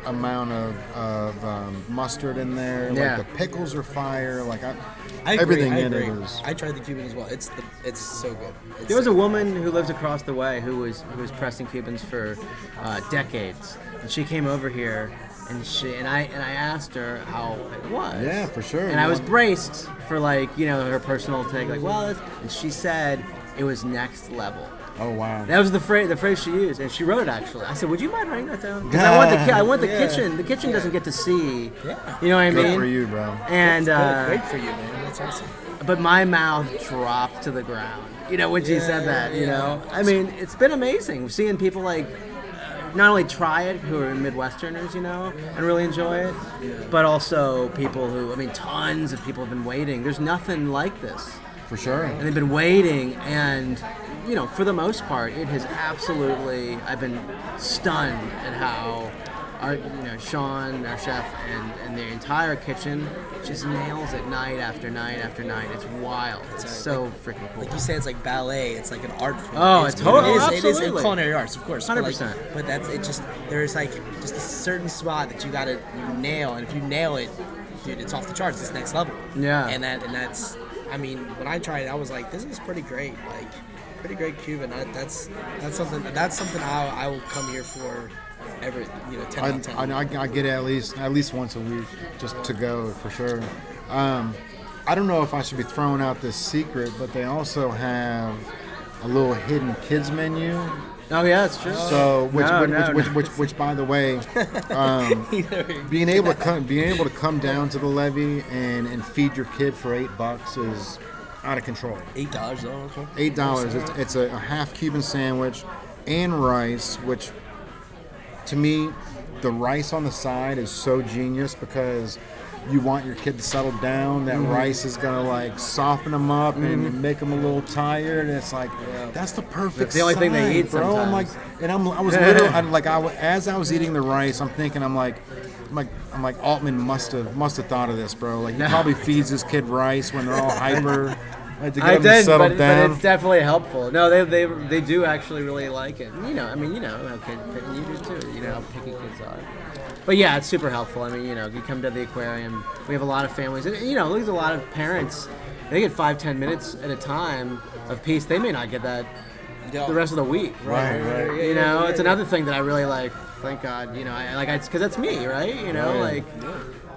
amount of mustard in there. Yeah. Like the pickles are fire. Like I agree, everything I in agree. it is. I tried the Cuban as well. It's so good. It's There was so a woman who lives across the way who was pressing Cubans for decades, and she came over here, and I asked her how it was. Yeah, for sure. And I was braced for, like, you know, her personal take, like, well, and she said it was next level. Oh wow. That was the phrase she used, and she wrote it actually. I said, "Would you mind writing that down?" Because I want the Yeah. kitchen. The kitchen doesn't get to see. Yeah. You know what I Good mean? for you, bro. And good. Great for you, man. That's awesome. but my mouth dropped to the ground, you know, when she said that, you yeah. know. I mean, it's been amazing seeing people, like, not only try it, who are Midwesterners, you know, and really enjoy it, but also people who, I mean, tons of people have been waiting. There's nothing like this. For sure. And they've been waiting, and, you know, for the most part, it has absolutely, I've been stunned at how Sean, our chef, and the entire kitchen just nails it night after night after night. It's wild. It's so freaking cool. Like you said, it's like ballet. It's like an art form. Oh, it's totally- It is in absolutely. culinary arts, of course. 100%. But that's it. Just there's like just a certain spot that you nail, and if you nail it, dude, it's off the charts. It's next level. Yeah. And that's. I mean, when I tried it, I was like, this is pretty great. Like, pretty great Cuban. That's something I will come here for. 10 out of 10. I get it at least once a week just to go for sure. I don't know if I should be throwing out this secret, but they also have a little hidden kids menu. Oh yeah, it's true. So No. which by the way, being able to come down to the Levee and feed your kid for $8 is out of control. $8 though. Okay. $8. It's a half Cuban sandwich and rice, which to me, the rice on the side is so genius because you want your kid to settle down. That rice is gonna like soften them up and make them a little tired. And it's like that's the perfect. That's the only thing they side, eat bro. I'm like, sometimes. and I was literally as I was eating the rice, I'm thinking, I'm like Altman must have thought of this, bro. Like he probably feeds his kid rice when they're all hyper. Like, to get I them to did, settle but down. it's definitely helpful. No, they do actually really like it. And, I mean, how you do too. You know how picky kids are. But yeah, it's super helpful. I mean, you come to the aquarium. We have a lot of families, and there's a lot of parents. They get 5-10 minutes at a time of peace. They may not get that the rest of the week. Right. It's another thing that I really like. Thank God, because that's me, right?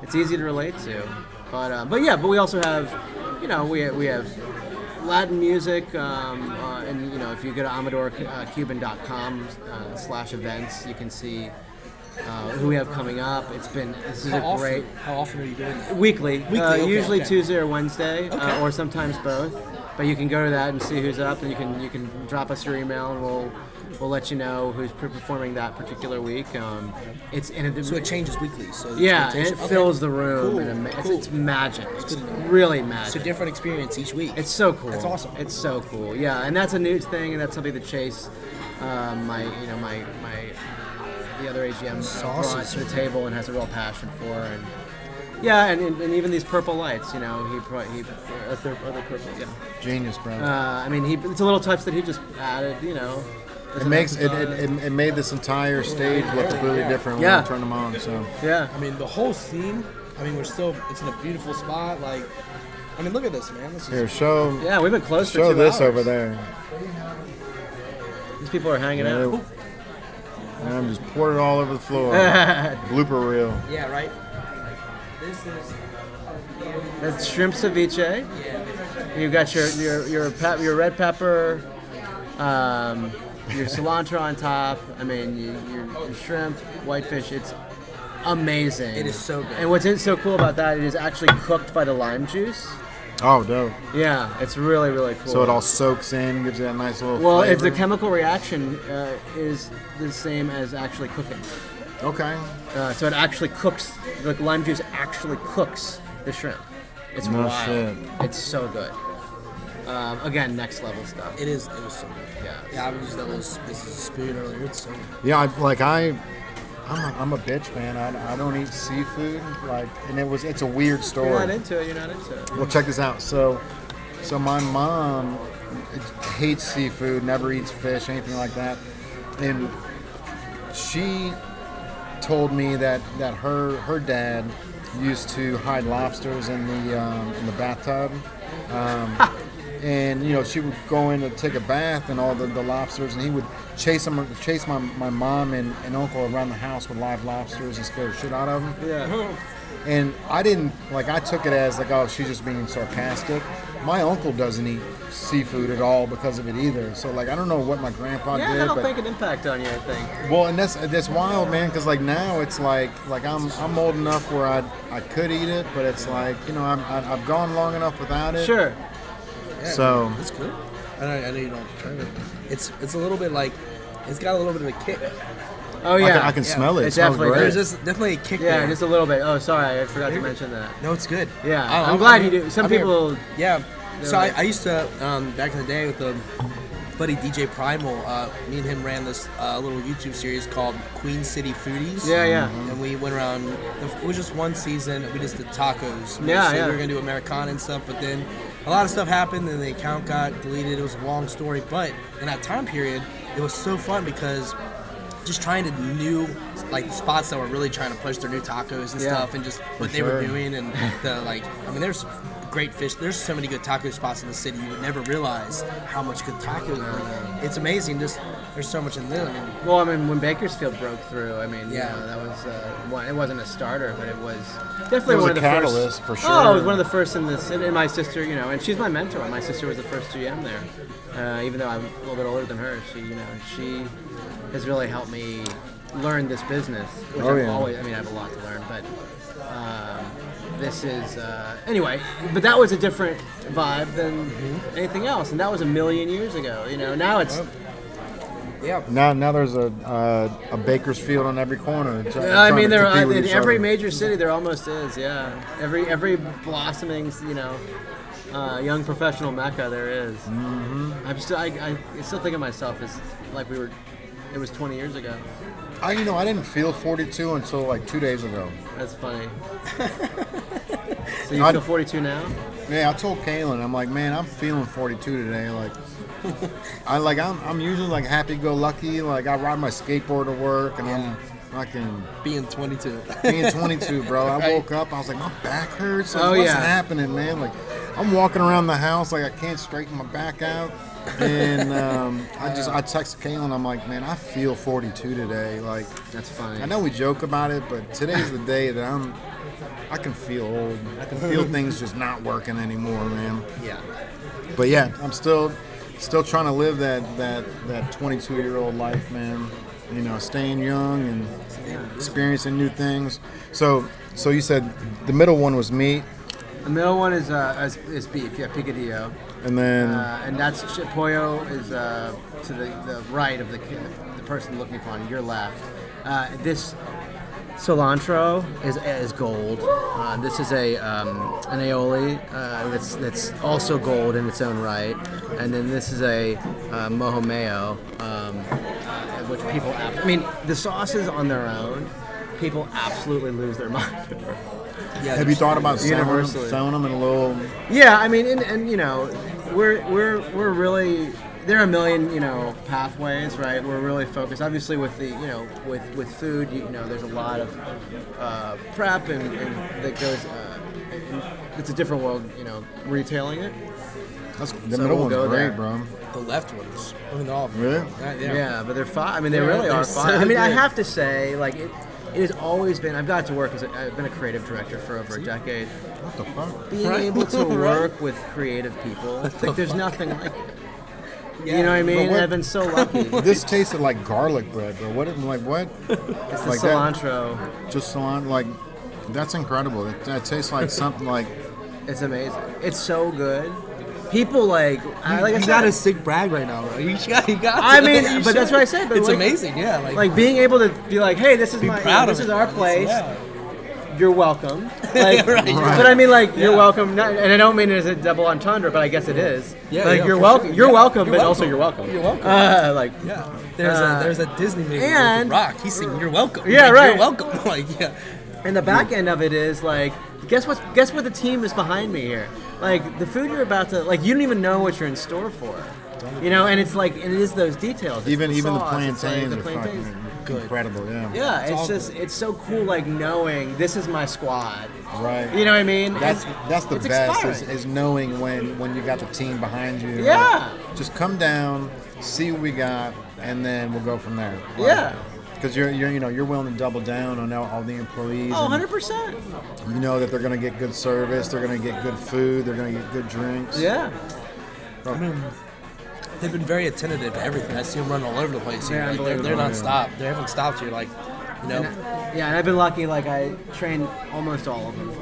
It's easy to relate to. But we also have, we have Latin music, and if you go to amadorcuban.com/events, you can see who we have coming up. This is great. How often are you doing that? Weekly, Okay, usually okay. Tuesday or Wednesday, or sometimes both. But you can go to that and see who's up, and you can drop us your email, and we'll let you know who's performing that particular week. So it changes weekly. So it's yeah, and it rotation. fills the room. Cool, And cool. it's magic. It's really It's a magic. different experience each week. It's so cool. That's awesome. It's so cool. Yeah, and that's a new thing, and that's something that Chase, the other AGM brought to the table and has a real passion for. And yeah, and even these purple lights, other purple, yeah. Genius, bro. I mean, it's a little touch that he just added, It makes it made this entire stage look completely different when Yeah. we turned them on. So Yeah. I mean, the whole scene. I mean, it's in a beautiful spot. Look at this, man. This is here, show Yeah, we've been close for 2 show this hours. over there. These people are hanging out. And I'm just poured it all over the floor. Blooper reel. yeah, right. This is That's shrimp ceviche. You've got your red pepper, your cilantro on top. I mean, your shrimp, whitefish. It's amazing. It is so good. And what's so cool about that? It is actually cooked by the lime juice. Oh, dope. Yeah, it's really really cool. So it all soaks in, gives it a nice little well, flavor. if the chemical reaction is the same as actually cooking. Okay. So it actually cooks. The lime juice actually cooks the shrimp. It's No wild. shit. It's so good. Again, next level stuff. It was so good. Yeah. Yeah, I used that little this is a spoon earlier. It's so good. Yeah, I'm a bitch, man. I don't eat seafood. And it's a weird You're story. not into it. You're not into it. Well, check this out. So my mom hates seafood, never eats fish, anything like that, and she told me that her dad used to hide lobsters in the bathtub, and she would go in to take a bath and all the lobsters, and he would chase my mom and uncle around the house with live lobsters and scare the shit out of them. Yeah. And I didn't, I took it as oh, she's just being sarcastic. My uncle doesn't eat seafood at all because of it either. So I don't know what my grandpa Yeah, did, that'll but make an impact on you, I think. well, and that's wild, man. Because now it's I'm old enough where I could eat it, but it's I've gone long enough without it. Sure. Yeah, So- it's cool. I know you don't try it. It's a little bit it's got a little bit of a kick. Oh yeah. I can smell it. It It smells definitely great. There's definitely a kick Yeah, there. just a little bit. Oh, sorry, I forgot to mention that. No, it's good. Yeah, I- I'm glad I you mean- do. Some I mean, people. Yeah. So like- I used to back in the day with the buddy DJ Primal. Me and him ran this little YouTube series called Queen City Foodies. Yeah, yeah. And we went around. It was just one season. We just did tacos. Yeah, so yeah. We were gonna do Americana and stuff, but then a lot of stuff happened, and the account got deleted. It was a long story, but in that time period, it was so fun because just trying to new spots that were really trying to push their new tacos and Yeah. stuff, and just what they were sure. doing, and there's great fish. There's so many good taco spots in the city. You would never realize how much good tacos. It's amazing. Just there's so much in them. Well, I mean, when Bakersfield broke through, I mean, Yeah. that was one. It wasn't a starter, but it was definitely It was one a of the catalyst, first. for Oh, it was sure. one of the first in the city. And my sister, and she's my mentor. My sister was the first GM there. Even though I'm a little bit older than her, she has really helped me learn this business. Which Oh, I've yeah. always. I mean, I have a lot to learn, but. This is anyway, but that was a different vibe than anything else, and that was a million years ago. Now it's Yeah. Now there's a Bakersfield on every corner. I mean, there are in every major city there almost is. Yeah, every blossoming young professional mecca there is. Mm-hmm. I still think of myself as it was 20 years ago. I didn't feel 42 until 2 days ago. That's funny. So you feel 42 now? Yeah, I told Kaylin, I'm like, man, I'm feeling 42 today. Like, I'm usually like happy-go-lucky. Like, I ride my skateboard to work, and I'm fucking Being 22. being 22, bro. I woke up, I was like, my back hurts. Like, Oh, what's yeah. happening, man? Like, I'm walking around the house like I can't straighten my back out. And I texted Kaylin, I'm like, man, I feel 42 today. Like, That's funny. I know we joke about it, but today's the day that I can feel old. I can feel things just not working anymore, man. Yeah. But yeah, I'm still trying to live that 22-year-old life, man. You know, staying young and experiencing new things. So you said the middle one was meat, The middle one is beef, yeah, picadillo. and then And that's pollo is to the right of the person looking upon your left. This cilantro is gold. This is an aioli that's also gold in its own right, and then this is a mojo mayo, which people. I mean, the sauces on their own, people absolutely lose their mind over. Yeah, have you thought about Universally. selling them in a little? Yeah, I mean, and you know, we're really there are a million pathways, right? We're really focused, obviously, with the with food. There's a lot of prep and that goes. It's a different world, retailing it. The So middle we'll one's go great, there. bro. the left ones. I mean, they're all Really? Yeah, but they're fun. I mean, they Yeah, really they're are fun. so I mean, I good. have to say, like it has always been. I've got to work I've been a creative director for over a decade. What the fuck? Being able to work with creative people, like there's nothing like it. You know what I mean? what- I've been so lucky. This tasted like garlic bread, bro. What? What? It's the Like that? cilantro. Just cilantro, like that's incredible. That tastes like something like. It's amazing. It's so good. People like I You said, got a sick brag right now, bro. You got. I mean, You but that's should. what I said. But It's like, amazing, yeah. Like being able to be like, hey, this is be my, proud this of is it. our place. Yeah. You're welcome. Like, Right. but I mean, like, you're welcome. Not, and I don't mean it as a double entendre, but I guess it is. Yeah, like yeah, you're for welcome. sure. You're Yeah, welcome, you're but also welcome. you're welcome. You're welcome. Like, Yeah. There's a Disney movie with and- The Rock. He's singing "You're welcome." Yeah, Like, right. You're welcome. Like, yeah. and the back end of it is like, guess what the team is behind me here. Like the food you're about to, like, you don't even know what you're in store for. And it's like, and it is those details. It's Even the sauce, it's like plantains the are plantains. fucking Good. incredible. Yeah. Yeah, it's all just it's so cool, like knowing this is my squad. Right. You know what I mean? That's the it's best exciting. is knowing when you got the team behind you. Yeah. Like, just come down, see what we got, and then we'll go from there. Yeah. Because you're willing to double down on all the employees. Oh, and 100%. you know that they're going to get good service, they're going to get good food, they're going to get good drinks. Yeah. I mean, they've been very attentive to everything. I see them running all over the place. They're Like, they're unbelievable. non-stop. They haven't stopped here. Like, Yeah, and I've been lucky. Like I trained almost all of them,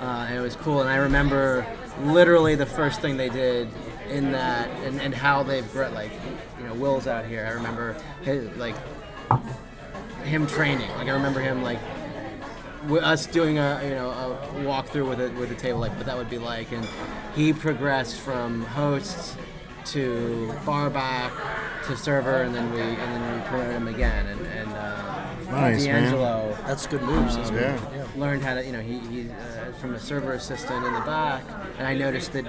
and it was cool. And I remember literally the first thing they did in that, and how they've grown. Like, Will's out here. I remember him training. Like I remember him us doing a walkthrough with a table, like what that would be like, and he progressed from host to bar back to server, and then we promoted him again, and Nice, man. D'Angelo that's good moves. That's Yeah. learned how to, he's from a server assistant in the back, and I noticed that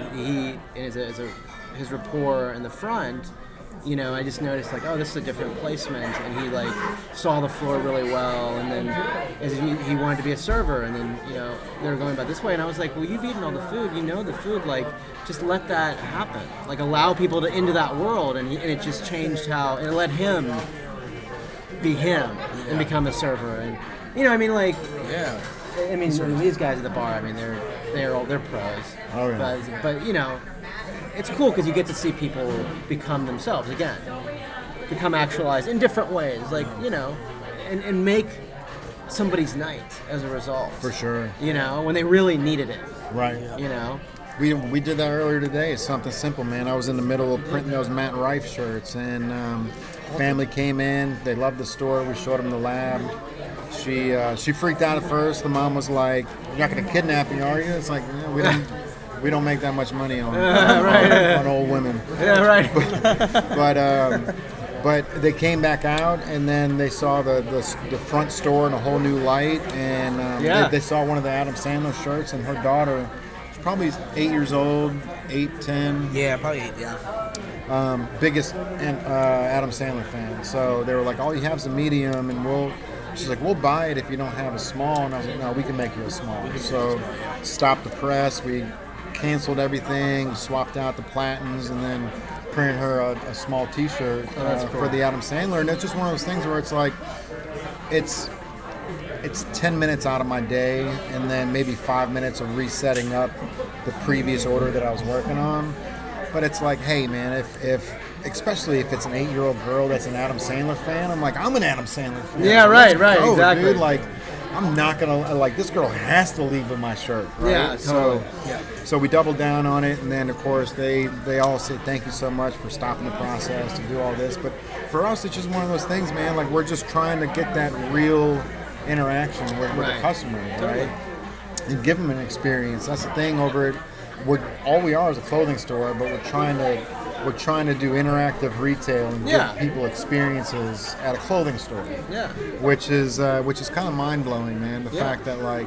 his rapport in the front, I just noticed like, oh, this is a different placement, and he like saw the floor really well, and then as he wanted to be a server, and then they were going about this way, and I was like, well, you've eaten all the food, the food, like just let that happen, like allow people into that world, and it just changed how it let him be him and become a server, and Yeah. these guys at the bar, I mean, they're pros. Oh, yeah. But it's cool because you get to see people become themselves again, become actualized in different ways, like and make somebody's night as a result. For sure. When they really needed it. Right. We did that earlier today. It's something simple, man. I was in the middle of printing those Matt Rife shirts, and family came in. They loved the store. We showed them the lab. She freaked out at first. The mom was like, "You're not going to kidnap me, are you?" It's like, we don't make that much money on old women. Yeah, right. But they came back out, and then they saw the front store in a whole new light, and they saw one of the Adam Sandler shirts, and her daughter, she's probably 8 years old, 8, 10. Yeah, probably 8. Yeah. Biggest Adam Sandler fan. So they were like, all you have is a medium, and she's like, we'll buy it if you don't have a small. And I was like, no, we can make you a small. So stopped the press. We canceled everything, swapped out the platens, and then printed her a small T-shirt for the Adam Sandler. And it's just one of those things where it's like, it's 10 minutes out of my day, and then maybe 5 minutes of resetting up the previous order that I was working on. But it's like, hey man, if especially if it's an 8-year-old girl that's an Adam Sandler fan, I'm like, I'm an Adam Sandler fan. Yeah, so right, let's go, exactly. Dude. Like, I'm not gonna like this girl has to leave with my shirt. Right? Yeah, totally. So we doubled down on it, and then of course they all said thank you so much for stopping the process to do all this. But for us, it's just one of those things, man. Like, we're just trying to get that real interaction with the customer, right? And give them an experience. That's the thing over it. All we are is a clothing store, but we're trying to do interactive retail and give people experiences at a clothing store. Yeah. Which is kind of mind blowing, man. The fact that, like,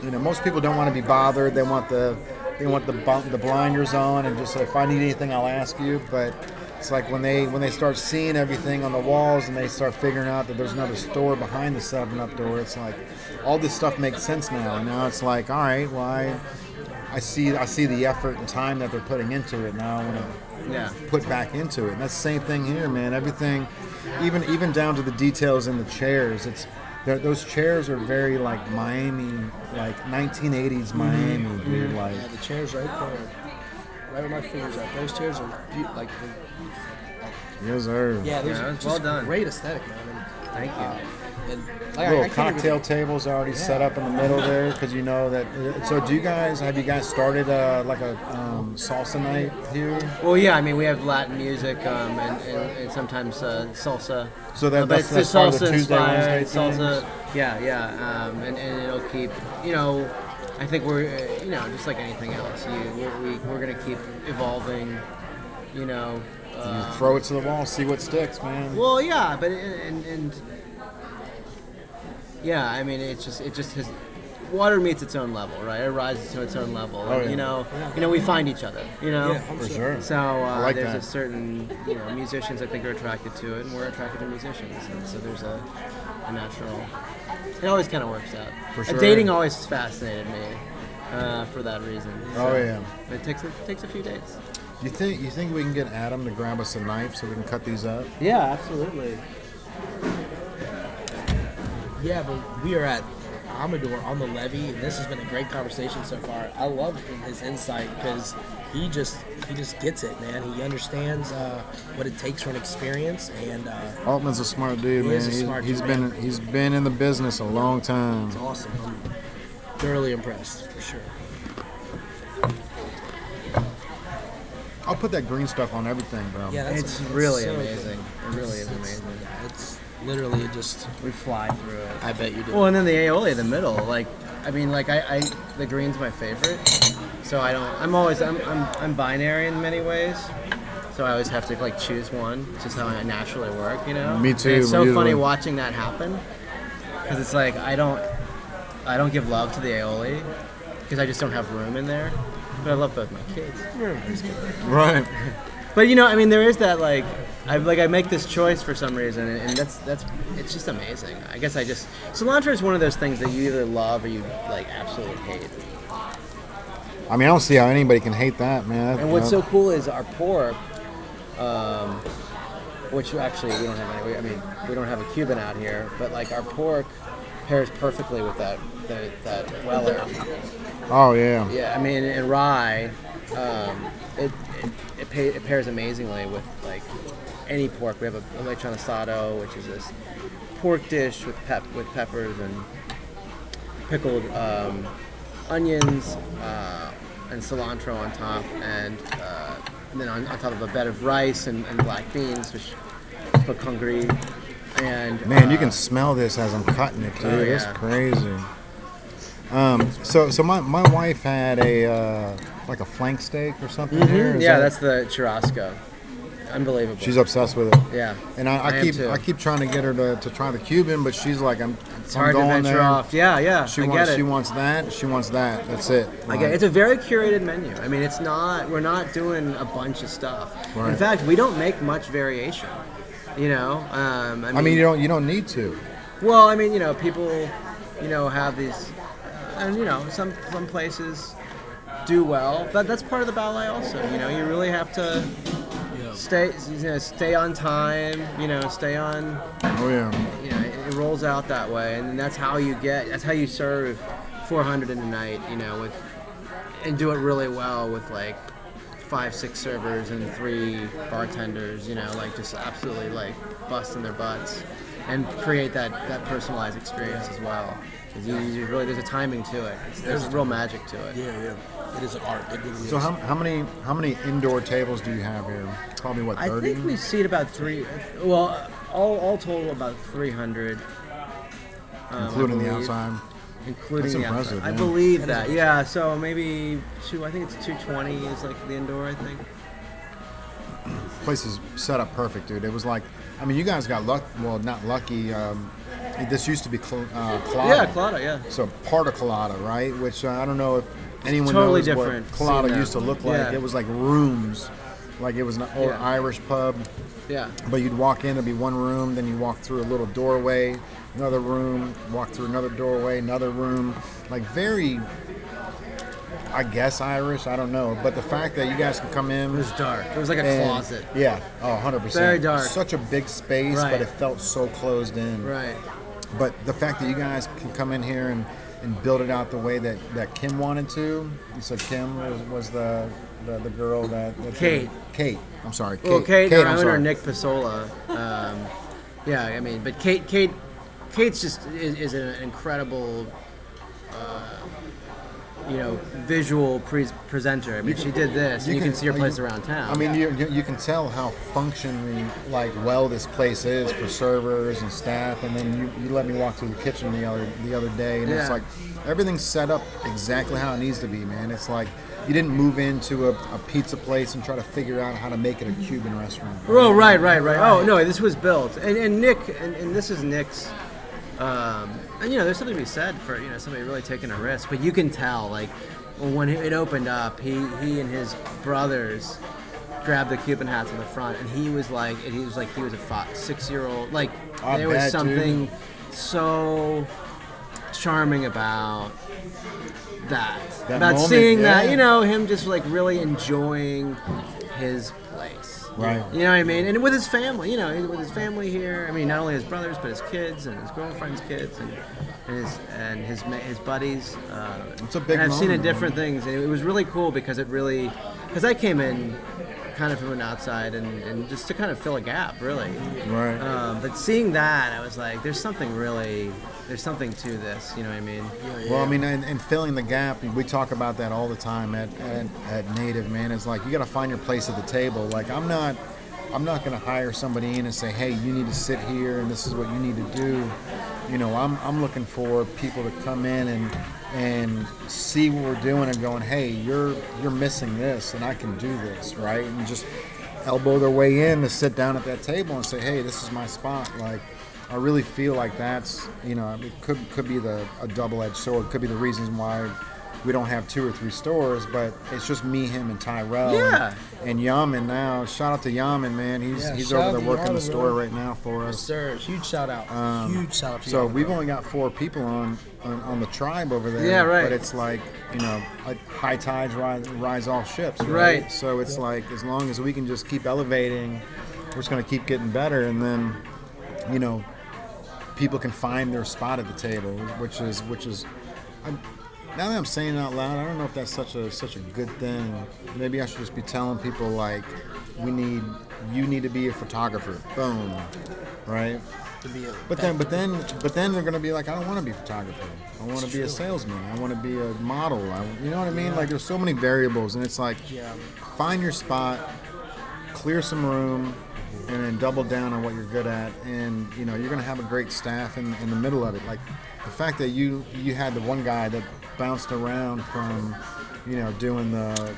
you know, most people don't want to be bothered. They want the blinders on and just, if I need anything, I'll ask you. But it's like when they start seeing everything on the walls and they start figuring out that there's another store behind the 7-Up door, it's like all this stuff makes sense now. And now it's like, all right, well, I see the effort and time that they're putting into it now. I want to put back into it. And that's the same thing here, man. Everything, even down to the details in the chairs. Those chairs are very like Miami, like 1980s Miami, dude. Like, the chairs right there, right where my fingers are. Those chairs are like. Yes, sir. Yeah, those Yeah, are it's well done. Great aesthetic, man. Thank you. And Little cocktail tables already set up in the middle there, because you know that. So, have you guys started like a salsa night here? Well, yeah, I mean, we have Latin music and sometimes salsa. So But that's it's part of the salsa Tuesday, Wednesday inspired, salsa. things? Yeah. And it'll keep, you know, I think we're, you know, just like anything else, we're going to keep evolving, you know. You throw it to the wall, see what sticks, man. Well, yeah, but and yeah, I mean, it just has. Water meets its own level, right? It rises to its own level. Oh, and, yeah. you know, we find each other. You know, Yeah, For sure. so like there's that. a certain, you know, musicians I think are attracted to it, and we're attracted to musicians. And so there's a natural. It always kind of works out. For sure. Dating always fascinated me for that reason. Oh, yeah. It takes a few dates. You think we can get Adam to grab us a knife so we can cut these up? Yeah, absolutely. Yeah, but we are at Amador on the Levee, and this has been a great conversation so far. I love his insight because he just gets it, man. He understands what it takes for an experience, and Altman's a smart dude, He man. is a smart dude, man. He's been in the business a long time. it's awesome. I'm thoroughly impressed, for sure. I'll put that green stuff on everything, bro. Yeah, It's really so amazing. good. It really is It's- amazing. It's literally just. We fly through it. I bet you do. Well, and then the aioli in the middle, like, I mean, like, I the green's my favorite, so I don't. I'm binary in many ways, so I always have to like choose one. It's just how I naturally work, you know. Me too, And it's so usually. funny watching that happen, because it's like I don't give love to the aioli because I just don't have room in there, but I love both my kids. Right. But you know, I mean, there is that like I make this choice for some reason, and that's it's just amazing. I guess cilantro is one of those things that you either love or you like absolutely hate. I mean, I don't see how anybody can hate that, man. And what's so cool is our pork, which actually we don't have any. I mean, we don't have a Cuban out here, but like our pork pairs perfectly with that Weller. Oh yeah. Yeah, I mean, and rye, it pairs amazingly with like any pork. We have a lechon asado, which is this pork dish with peppers and pickled onions and cilantro on top, and then on top of a bed of rice and black beans, which is put congri. And Man, you can smell this as I'm cutting it, dude. Oh, It's yeah. crazy. So my wife had a like a flank steak or something here. Is Yeah, that- that's the churrasco. Unbelievable. She's obsessed with it. Yeah. And I am too. keep trying to get her to try the Cuban, but she's like, It's hard to venture off. Yeah. She I wants, get it. She wants that. She wants that. That's it. I get it. It's a very curated menu. I mean, it's not. We're not doing a bunch of stuff. Right. In fact, we don't make much variation. You know. I mean, you don't need to. Well, I mean, people, have these, and some places do well. But that's part of the ballet also. You really have to stay on time. Stay on. Oh yeah. It rolls out that way, and that's how you serve 400 in a night. And do it really well with like 5-6 servers and 3 bartenders. Just absolutely busting their butts. And create that personalized experience as well. Because there's a timing to it. There's a real magic to it. Yeah. It is an art. It really is. So how many indoor tables do you have here? Probably what, 30? I think we seat about 3. Well, all total about 300, including the outside. Including That's the impressive, outside. I yeah. believe that. Yeah. So maybe I think it's 220 is like the indoor. I think. Place is set up perfect, dude. It was like, you guys got luck. Well, not lucky. This used to be Colada. Yeah, Colada. Yeah. So part of Colada, right? Which I don't know if anyone totally knows different what Colada scene used to look like. Yeah. It was like rooms, like it was an old Irish pub. Yeah. But you'd walk in, there'd be one room, then you walk through a little doorway, another room, walk through another doorway, another room. Like very, I guess Irish, I don't know. But the fact that you guys can come in. It was dark. It was like a closet. Yeah, 100%. Very dark. Such a big space, Right. but it felt so closed in. Right. But the fact that you guys can come in here and build it out the way that Kim wanted to. You said Kim was the girl that Kate. Kate. I'm sorry. Well, Kate I'm or sorry. Nick Pasola. But Kate's just is an incredible, visual presenter. I mean, she did this. You can see her place around town. I mean, you can tell how functionally well this place is for servers and staff. And then you let me walk through the kitchen the other day, and it's like everything's set up exactly how it needs to be, man. It's like you didn't move into a pizza place and try to figure out how to make it a Cuban restaurant. Oh, right. Oh, no, this was built. And Nick, and this is Nick's, and there's something to be said for, somebody really taking a risk. But you can tell, when it opened up, he and his brothers grabbed the Cuban hats in the front, and he was like he was a 6-year-old. There was something so charming about that about moment, seeing yeah. that, him just really enjoying his place. Right. You know what I mean? And with his family, with his family here. I mean, not only his brothers, but his kids and his girlfriend's kids and his buddies. It's a big and I've seen it moment, different things. And it was really cool because because I came in kind of from an outside and just to kind of fill a gap, really. Right. But seeing that, I was like, there's something to this, you know what I mean? Well, I mean, and filling the gap, we talk about that all the time at Native, man. It's like you got to find your place at the table. Like I'm not going to hire somebody in and say, hey, you need to sit here and this is what you need to do. I'm looking for people to come in and see what we're doing and going, hey, you're missing this and I can do this, right? And just elbow their way in to sit down at that table and say, hey, this is my spot. Like, I really feel like that's, it could be a double-edged sword. It could be the reasons why we don't have 2 or 3 stores, but it's just me, him, and Tyrell. Yeah. And Yaman now. Shout out to Yaman, man. He's shout over out there to working Yaman, the store bro. right now for us. Yes, sir. Huge shout out. Huge shout out to So Yaman, we've bro. only got 4 people on the tribe over there. Yeah, right. But it's like, high tides rise all ships. Right. So it's like, as long as we can just keep elevating, we're just going to keep getting better. And then, people can find their spot at the table, which is. Now that I'm saying it out loud, I don't know if that's such a good thing. Maybe I should just be telling people you need to be a photographer. Boom, right? But then they're gonna be like, I don't want to be a photographer. I want to be a salesman. I want to be a model. You know what I mean? Like, there's so many variables, and it's like, find your spot, clear some room, and then double down on what you're good at, and you're gonna have a great staff in the middle of it. Like the fact that you had the one guy that bounced around from you know, doing the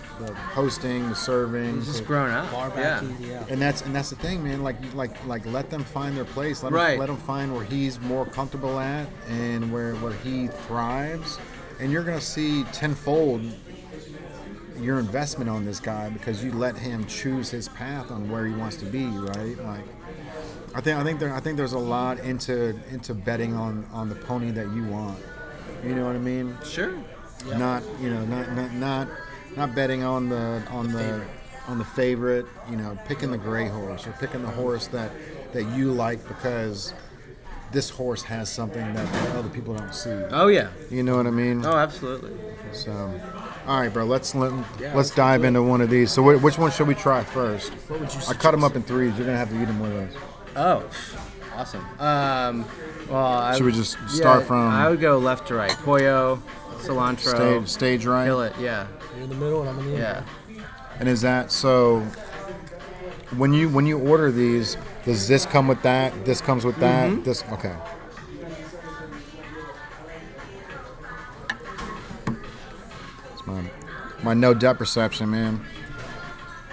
hosting, the serving. He's just grown up. Bar backing, yeah. And that's the thing, man. Like let them find their place. Let them find where he's more comfortable at and where he thrives. And you're gonna see tenfold your investment on this guy because you let him choose his path on where he wants to be, right? Like, I think there's a lot into betting on the pony that you want. You know what I mean? Sure. Yeah. Not betting on the favorite. You know, picking the gray horse or picking the horse that you like because this horse has something that other people don't see. Oh yeah. You know what I mean? Oh, absolutely. So, all right, bro. Let's dive into one of these. So, which one should we try first? What would you suggest? I cut them up in threes. You're gonna have to eat them with us. Oh, awesome. Well, should we just start from? I would go left to right. Pollo, cilantro. Stage right. Kill it. Yeah. You're in the middle, and I'm in the Yeah. And is that so? When you order these, does this come with that? This comes with that. Mm-hmm. This okay. It's my no depth perception, man.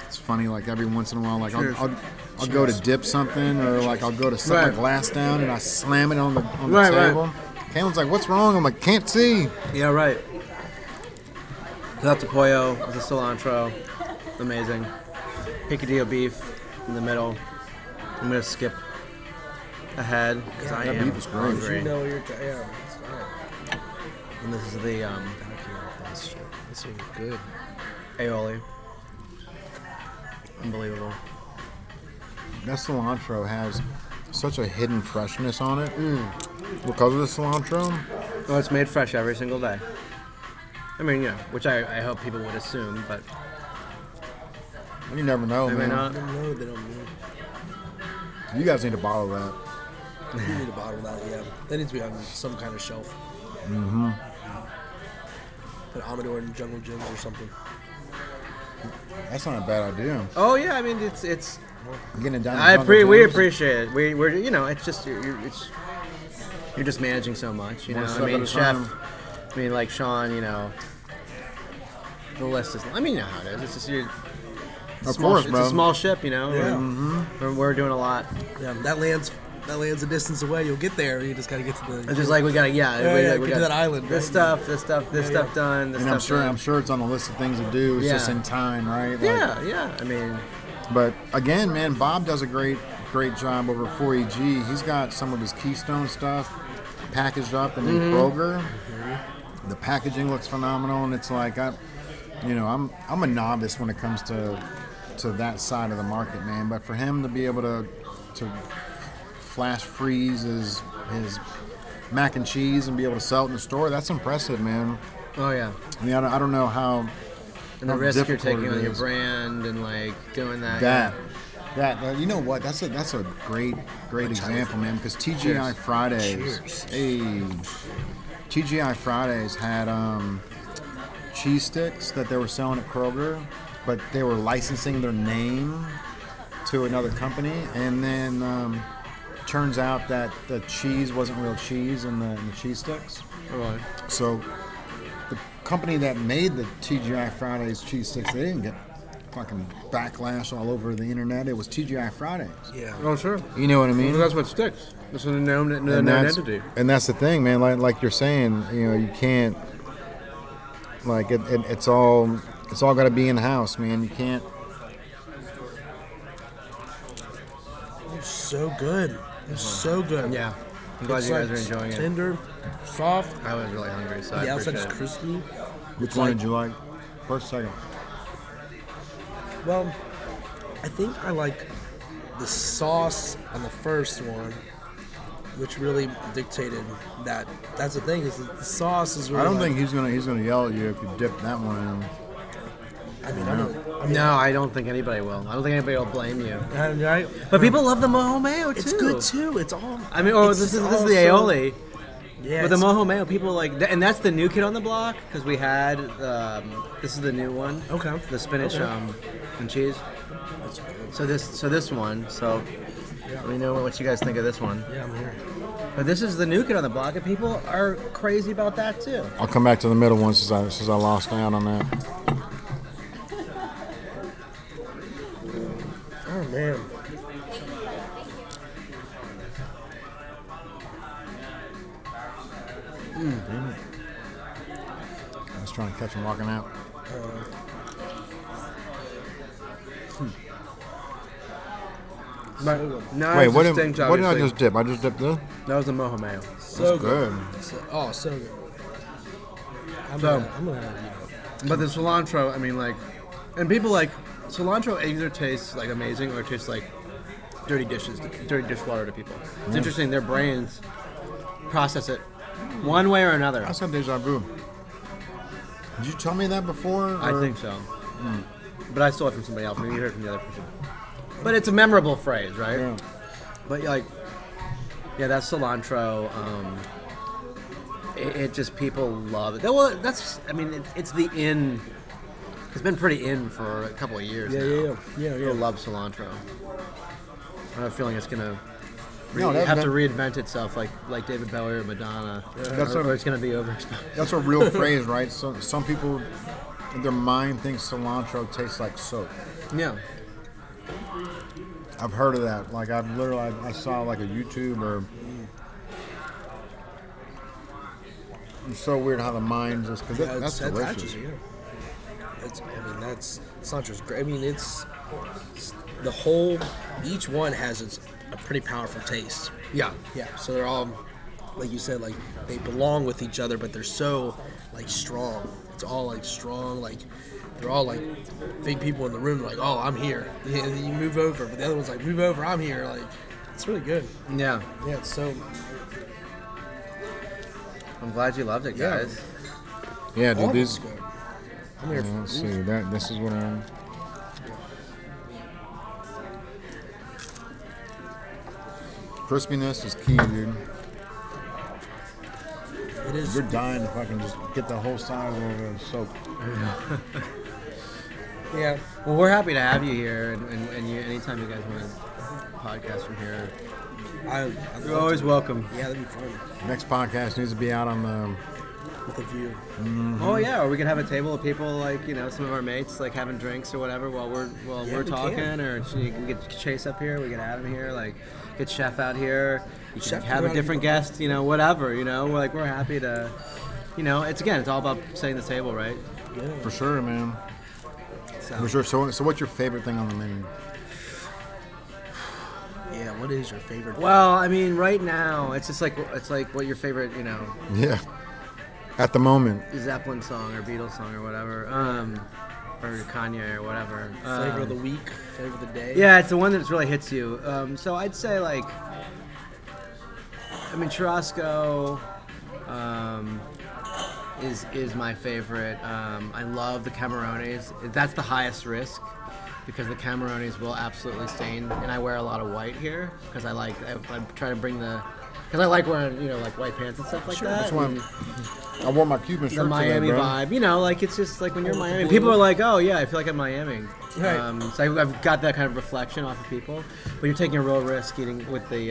It's funny. Like every once in a while, like I'll go to dip something or like I'll go to set my glass down and I slam it on the table. Caitlin's like, "What's wrong?" I'm like, "Can't see." Yeah, right. That's the pollo with the cilantro. Amazing. Picadillo beef in the middle. I'm going to skip ahead because I am beef is great. hungry. You know you're And this is the This is good. aioli. Unbelievable. That cilantro has such a hidden freshness on it because of the cilantro. Well, it's made fresh every single day. I mean, which I hope people would assume, but You never know, they may man. not. They don't know. You guys need to bottle that. You need to bottle that, yeah. That needs to be on some kind of shelf. Mm-hmm. Put Amador in Jungle Gyms or something. That's not a bad idea. Oh yeah, I mean it's. Getting it down. We appreciate it. We're it's just you're just managing so much. You know, One I step mean, at a chef. time. I mean, like Sean. The list is. I mean, you know how it is. It's just Of course, bro. It's a small ship. You know. Yeah. We're doing a lot. Yeah, that lands a distance away. You'll get there. You just got to get to the. It's just like we gotta. We get got to that island. This right? stuff done. This And stuff I'm sure it's on the list of things to do. It's just in time, right? Yeah. I mean. But again, man, Bob does a great job over 4EG. He's got some of his Keystone stuff packaged up and in Kroger. The packaging looks phenomenal, and it's like I'm a novice when it comes to that side of the market, man. But for him to be able to flash freeze his mac and cheese and be able to sell it in the store, that's impressive, man. Oh yeah. I mean, I don't know how. And the how risk you're difficult taking it on your is. brand and like doing that. That you know what? That's a great example, man. Because TGI Fridays, TGI Fridays had cheese sticks that they were selling at Kroger, but they were licensing their name to another company, and then turns out that the cheese wasn't real cheese in the cheese sticks. Right. So the company that made the TGI Fridays cheese sticks, they didn't get fucking backlash all over the internet. It was TGI Fridays. Yeah. Oh sure. You know what I mean? Well, that's what sticks. This is a known entity. And that's the thing, man. Like you're saying, you can't. Like it's all got to be in house, man. You can't. It's so good. It's so good. Yeah. I'm glad It's you guys like are enjoying it. Tender, soft. I was really hungry, so I The outside is appreciate it. crispy. Which one did you like? First, second. Well, I think I like the sauce on the first one, which really dictated that. That's the thing, is that the sauce is really. I don't think he's gonna yell at you if you dip that one in. No, I don't think anybody will. I don't think anybody will blame you. Right? But people love the mojo mayo too. It's good too. It's all. I mean, this is the aioli. Yeah. But the mojo mayo, people like, and that's the new kid on the block because we had. This is the new one. Okay. The spinach Okay. and cheese. So this one. So Let me know what you guys think of this one. Yeah, I'm here. But this is the new kid on the block, and people are crazy about that too. I'll come back to the middle one since I lost out on that. Oh man. I was trying to catch him walking out. No, Wait, what did I just dip? I just dipped this? That was the mojo mayo. So Good. So good. I'm So- gonna But the cilantro, I mean, like, and people like cilantro either tastes like amazing or it tastes like dirty dishwater to people. It's interesting; their brains process it one way or another. I said deja vu. Did you tell me that before? I or- think so, but I stole it from somebody else. Maybe you heard it from the other person. But it's a memorable phrase, right? Yeah. But like, yeah, that's cilantro. It just people love it. Well, that's I mean, it's the in. It's been pretty in for a couple of years now. Yeah. People love cilantro. I have a feeling it's gonna No, have to reinvent itself, like David Bowie or Madonna, That's or a- it's gonna be overexposed. That's a real phrase, right? So some people, their mind thinks cilantro tastes like soap. Yeah. I've heard of that. Like I saw like a YouTube or. It's so weird how the mind just because that's delicious. That's cilantro's great. I mean, it's the whole. Each one has a pretty powerful taste. Yeah. Yeah. So they're all, like you said, like they belong with each other, but they're so like strong. It's all like strong, like they're all like big people in the room. Like, oh, I'm here. Yeah, you move over, but the other one's like, move over, I'm here. Like, it's really good. Yeah. Yeah. It's so. I'm glad you loved it, Yeah. guys. Yeah, All dude. of it's This. good. I'm here for Let's see. This is what I'm. Crispiness is key, dude. it. Is. You're dying if I can just get the whole side of the soap. Yeah. Well, we're happy to have you here, and you, anytime you guys want to podcast from here, I'd you're love always to. welcome. Yeah, that'd be fun. Next podcast needs to be out on the. With a view. Oh yeah, or we could have a table of people like some of our mates like having drinks or whatever while we're we talking, can. or you can get Chase up here, we can have him here, like get Chef out here. You can Chef have can a be different guest, whatever. We're happy to, it's all about setting the table, right? Yeah. For sure, man. So, For sure. So what's your favorite thing on the menu? Yeah. What is your favorite? well, I mean, right now it's just like what your favorite, Yeah. At the moment. Zeppelin song or Beatles song or whatever, or Kanye or whatever. Flavor of the week, flavor of the day. Yeah, it's the one that really hits you. So I'd say churrasco is my favorite. I love the camarones. That's the highest risk because the camarones will absolutely stain, and I wear a lot of white here because I try to bring because I like wearing like white pants and stuff like that. That's why I wore my Cuban shirt The Miami today, bro. vibe, it's just like when you're in Miami, people are like, "Oh yeah, I feel like I'm Miami." Right. So I've got that kind of reflection off of people, but you're taking a real risk eating with the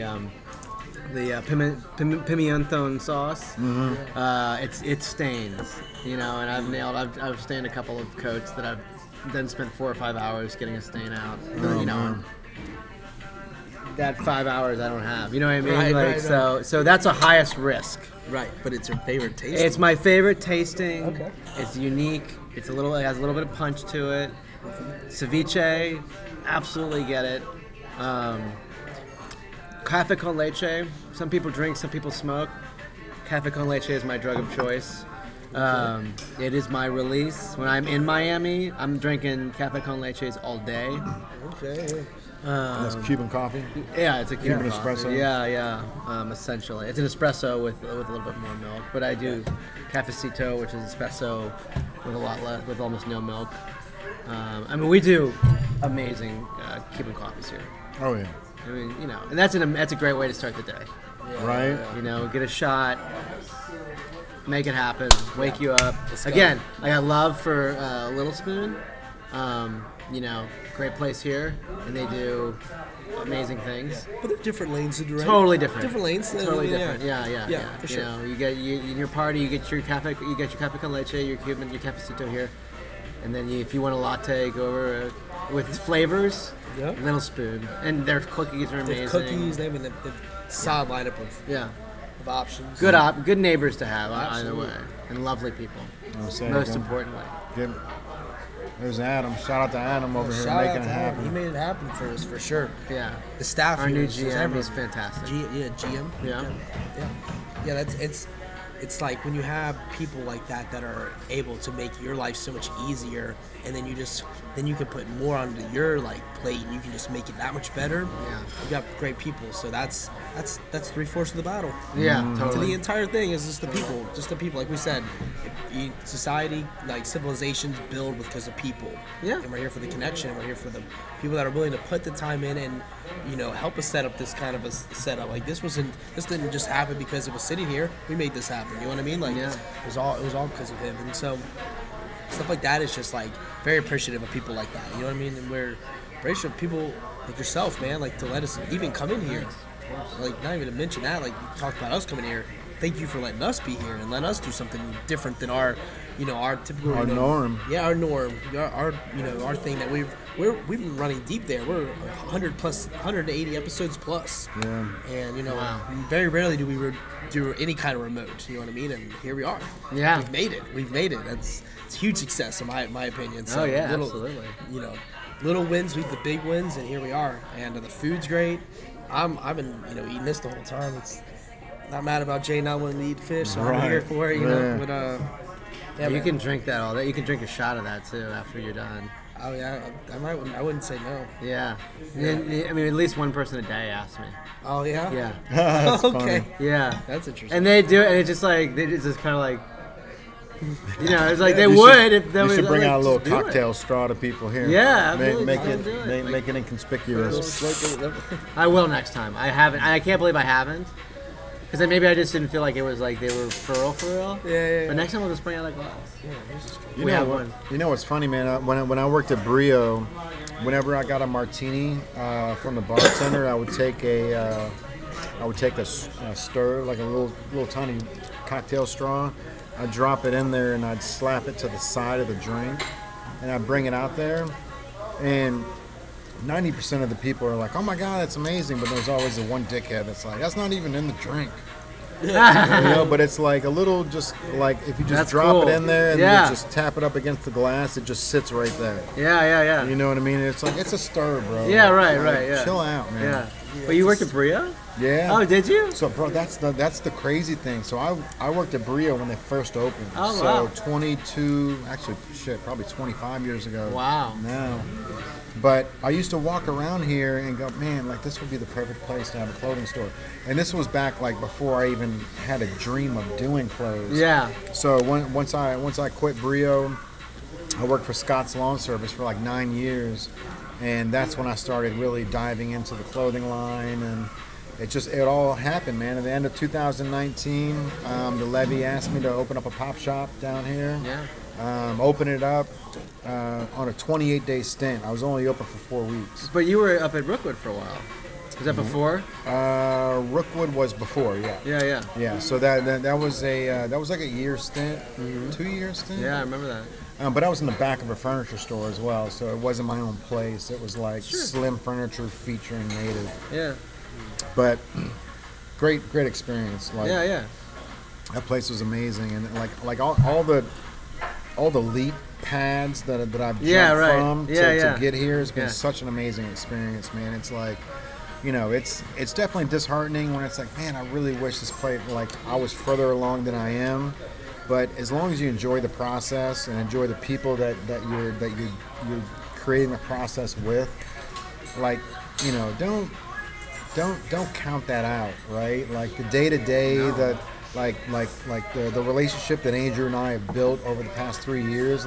pimienton sauce. Mm-hmm. It stains, and I've stained a couple of coats that I've then spent 4 or 5 hours getting a stain out. man. That 5 hours I don't have. You know what I mean? Right, So that's a highest risk. Right, but it's your favorite taste. It's my favorite tasting. Okay. It's unique. It has a little bit of punch to it. Ceviche, absolutely get it. Café con leche. Some people drink, some people smoke. Café con leche is my drug of choice. It is my release. When I'm in Miami, I'm drinking Café con leches all day. Okay. That's Cuban coffee. Yeah, it's a Cuban Cuban coffee. espresso? Yeah. Essentially, it's an espresso with a little bit more milk. But I do cafecito, which is espresso with a lot less, with almost no milk. We do amazing Cuban coffees here. Oh yeah. And that's a great way to start the day. Right. Get a shot, make it happen, wake you up. Again, I got love for Little Spoon. great place here, and they do amazing things. But they're different lanes to do, right? Totally different. Different lanes. Totally different. Yeah. For sure. You get in your party, you get your cafe con leche, your Cuban, your cafecito here, and then if you want a latte, go over with flavors. Yep. Little spoon, and their cookies are amazing. They have cookies. They have a solid lineup of options. Good neighbors to have either way, and lovely people. Most importantly. Good. There's Adam. Shout out to Adam over here Shout making out it to him. happen. He made it happen for us for sure. Yeah. The staff. Our here new is GM is fantastic. GM. Yeah. Yeah. It's like when you have people like that are able to make your life so much easier, and then you can put more onto your plate, and you can just make it that much better. Yeah. You got great people, so that's 3/4 of the battle. Yeah, To totally. the entire thing is just the people. Like we said, society, civilizations build because of people. Yeah. And we're here for the connection. And we're here for the people that are willing to put the time in and help us set up this kind of a setup. Like this didn't just happen because it was sitting here. We made this happen. You know what I mean? It was all because of him. And so stuff like that is just very appreciative of people like that. You know what I mean? And we're appreciative of people like yourself, man. To let us even come in here. Not even to mention that. You talked about us coming here. Thank you for letting us be here and letting us do something different than our typical norm. Yeah, our norm. Our thing that we've been running deep there. We're 180 episodes plus. Yeah. And very rarely do we do any kind of remote. You know what I mean? And here we are. Yeah. We've made it. It's a huge success in my opinion. So absolutely. Little wins beat the big wins, and here we are. And the food's great. I've been eating this the whole time. It's not mad about Jay not wanting to eat fish, so I'm here for it, But You can drink that all day. You can drink a shot of that too after you're done. Oh yeah, I wouldn't say no. Yeah. I mean, at least one person a day asks me. Oh yeah. Yeah. That's Okay. funny. Yeah. That's interesting. And they do it, and it's just kind of it's like they You would should- if there you was. should bring out a little just do it. cocktail straw to people here. Yeah, make absolutely. it make it inconspicuous. I will next time. I haven't. I can't believe I haven't. Because then maybe I just didn't feel like it was they were for real. Yeah. But next time we'll just bring out a glass. You We know have what? one. You know what's funny, man? When I worked at Brio, whenever I got a martini from the bartender, I would take a stir, like a little tiny cocktail straw. I'd drop it in there and I'd slap it to the side of the drink, and I'd bring it out there, and 90% of the people are like, "Oh my God, that's amazing!" But there's always the one dickhead that's like, "That's not even in the drink." But it's like a little, just like if you just That's drop cool. it in there and Yeah. you just tap it up against the glass, it just sits right there. Yeah. You know what I mean? It's like, it's a stir, bro. Yeah, right, Like, right, yeah. Chill out, man. Yeah. But you worked at Brio? Yeah. Oh, did you? So, bro, that's the crazy thing. So I worked at Brio when they first opened. Oh, so wow. 22, actually, probably 25 years ago. Wow. Now. But I used to walk around here and go, man, this would be the perfect place to have a clothing store. And this was back before I even had a dream of doing clothes. Yeah. So once I quit Brio, I worked for Scott's Lawn Service for 9 years, and that's when I started really diving into the clothing line, and it all happened, man. At the end of 2019, the Levee asked me to open up a pop shop down here. Yeah. Open it up on a 28-day stint. I was only open for 4 weeks. But you were up at Rookwood for a while. Was that before? Rookwood was before, yeah. Yeah. Yeah, so that was like a year stint, 2 year stint. Yeah, I remember that. But I was in the back of a furniture store as well, so it wasn't my own place. It was slim furniture featuring native. Yeah. But great experience. Yeah. That place was amazing, and all the leap pads that I've jumped from to get here has been such an amazing experience, man. It's it's definitely disheartening when it's man, I really wish this place I was further along than I am. But as long as you enjoy the process and enjoy the people that you're creating the process with, don't count that out, right? The day to day, the relationship that Andrew and I have built over the past 3 years,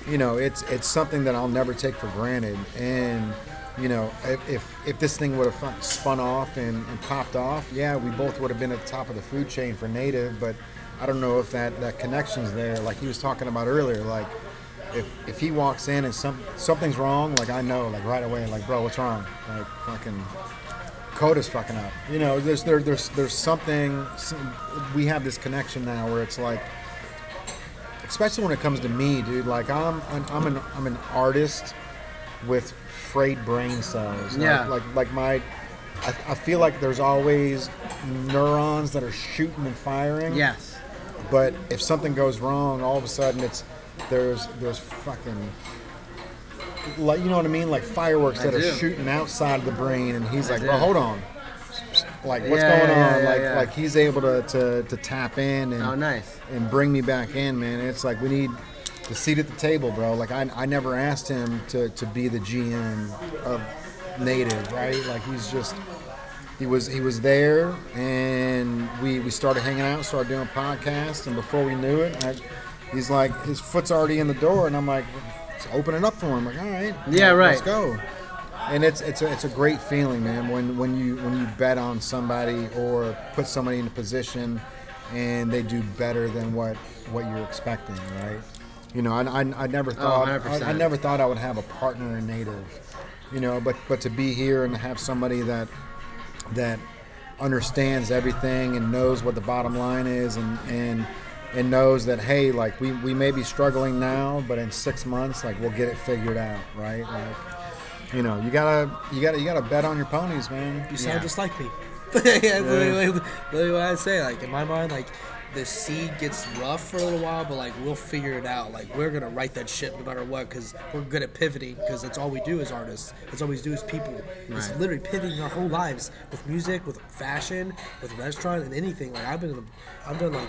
it's something that I'll never take for granted. And if this thing would have spun off and popped off, yeah, we both would have been at the top of the food chain for native, but I don't know if that connection's there, like he was talking about earlier. if he walks in and something's wrong, like I know, like right away, like bro, what's wrong? Like fucking Coda's fucking up. You know, there's something. We have this connection now where it's like, especially when it comes to me, dude. Like I'm an artist with frayed brain cells. Like I feel like there's always neurons that are shooting and firing. Yes. But if something goes wrong, all of a sudden there's fucking, like, you know what I mean, like fireworks that are shooting outside of the brain, and he's like, well, hold on, like what's going on? Like he's able to tap in and and bring me back in, man. It's like we need the seat at the table, bro. Like I never asked him to be the GM of Native, right? Like he was there, and we started hanging out, started doing podcasts, and before we knew it, he's like, his foot's already in the door, and I'm like, let's open it up for him. Like, all right, let's go. And it's a great feeling, man, when you bet on somebody or put somebody in a position and they do better than what you're expecting, right? You know, I never thought I never thought I would have a partner in Native, you know, but to be here and to have somebody that understands everything and knows what the bottom line is and knows that, hey, like we may be struggling now, but in 6 months, like we'll get it figured out, right? Like, you know, you gotta bet on your ponies, man. You sound just like me. Yeah, literally what I say. Like in my mind, like the seed gets rough for a little while, but like we'll figure it out. Like we're gonna right that ship no matter what, because we're good at pivoting. Because that's all we do as artists. That's all we do as people. It's literally pivoting our whole lives with music, with fashion, with restaurant, and anything. Like I've done like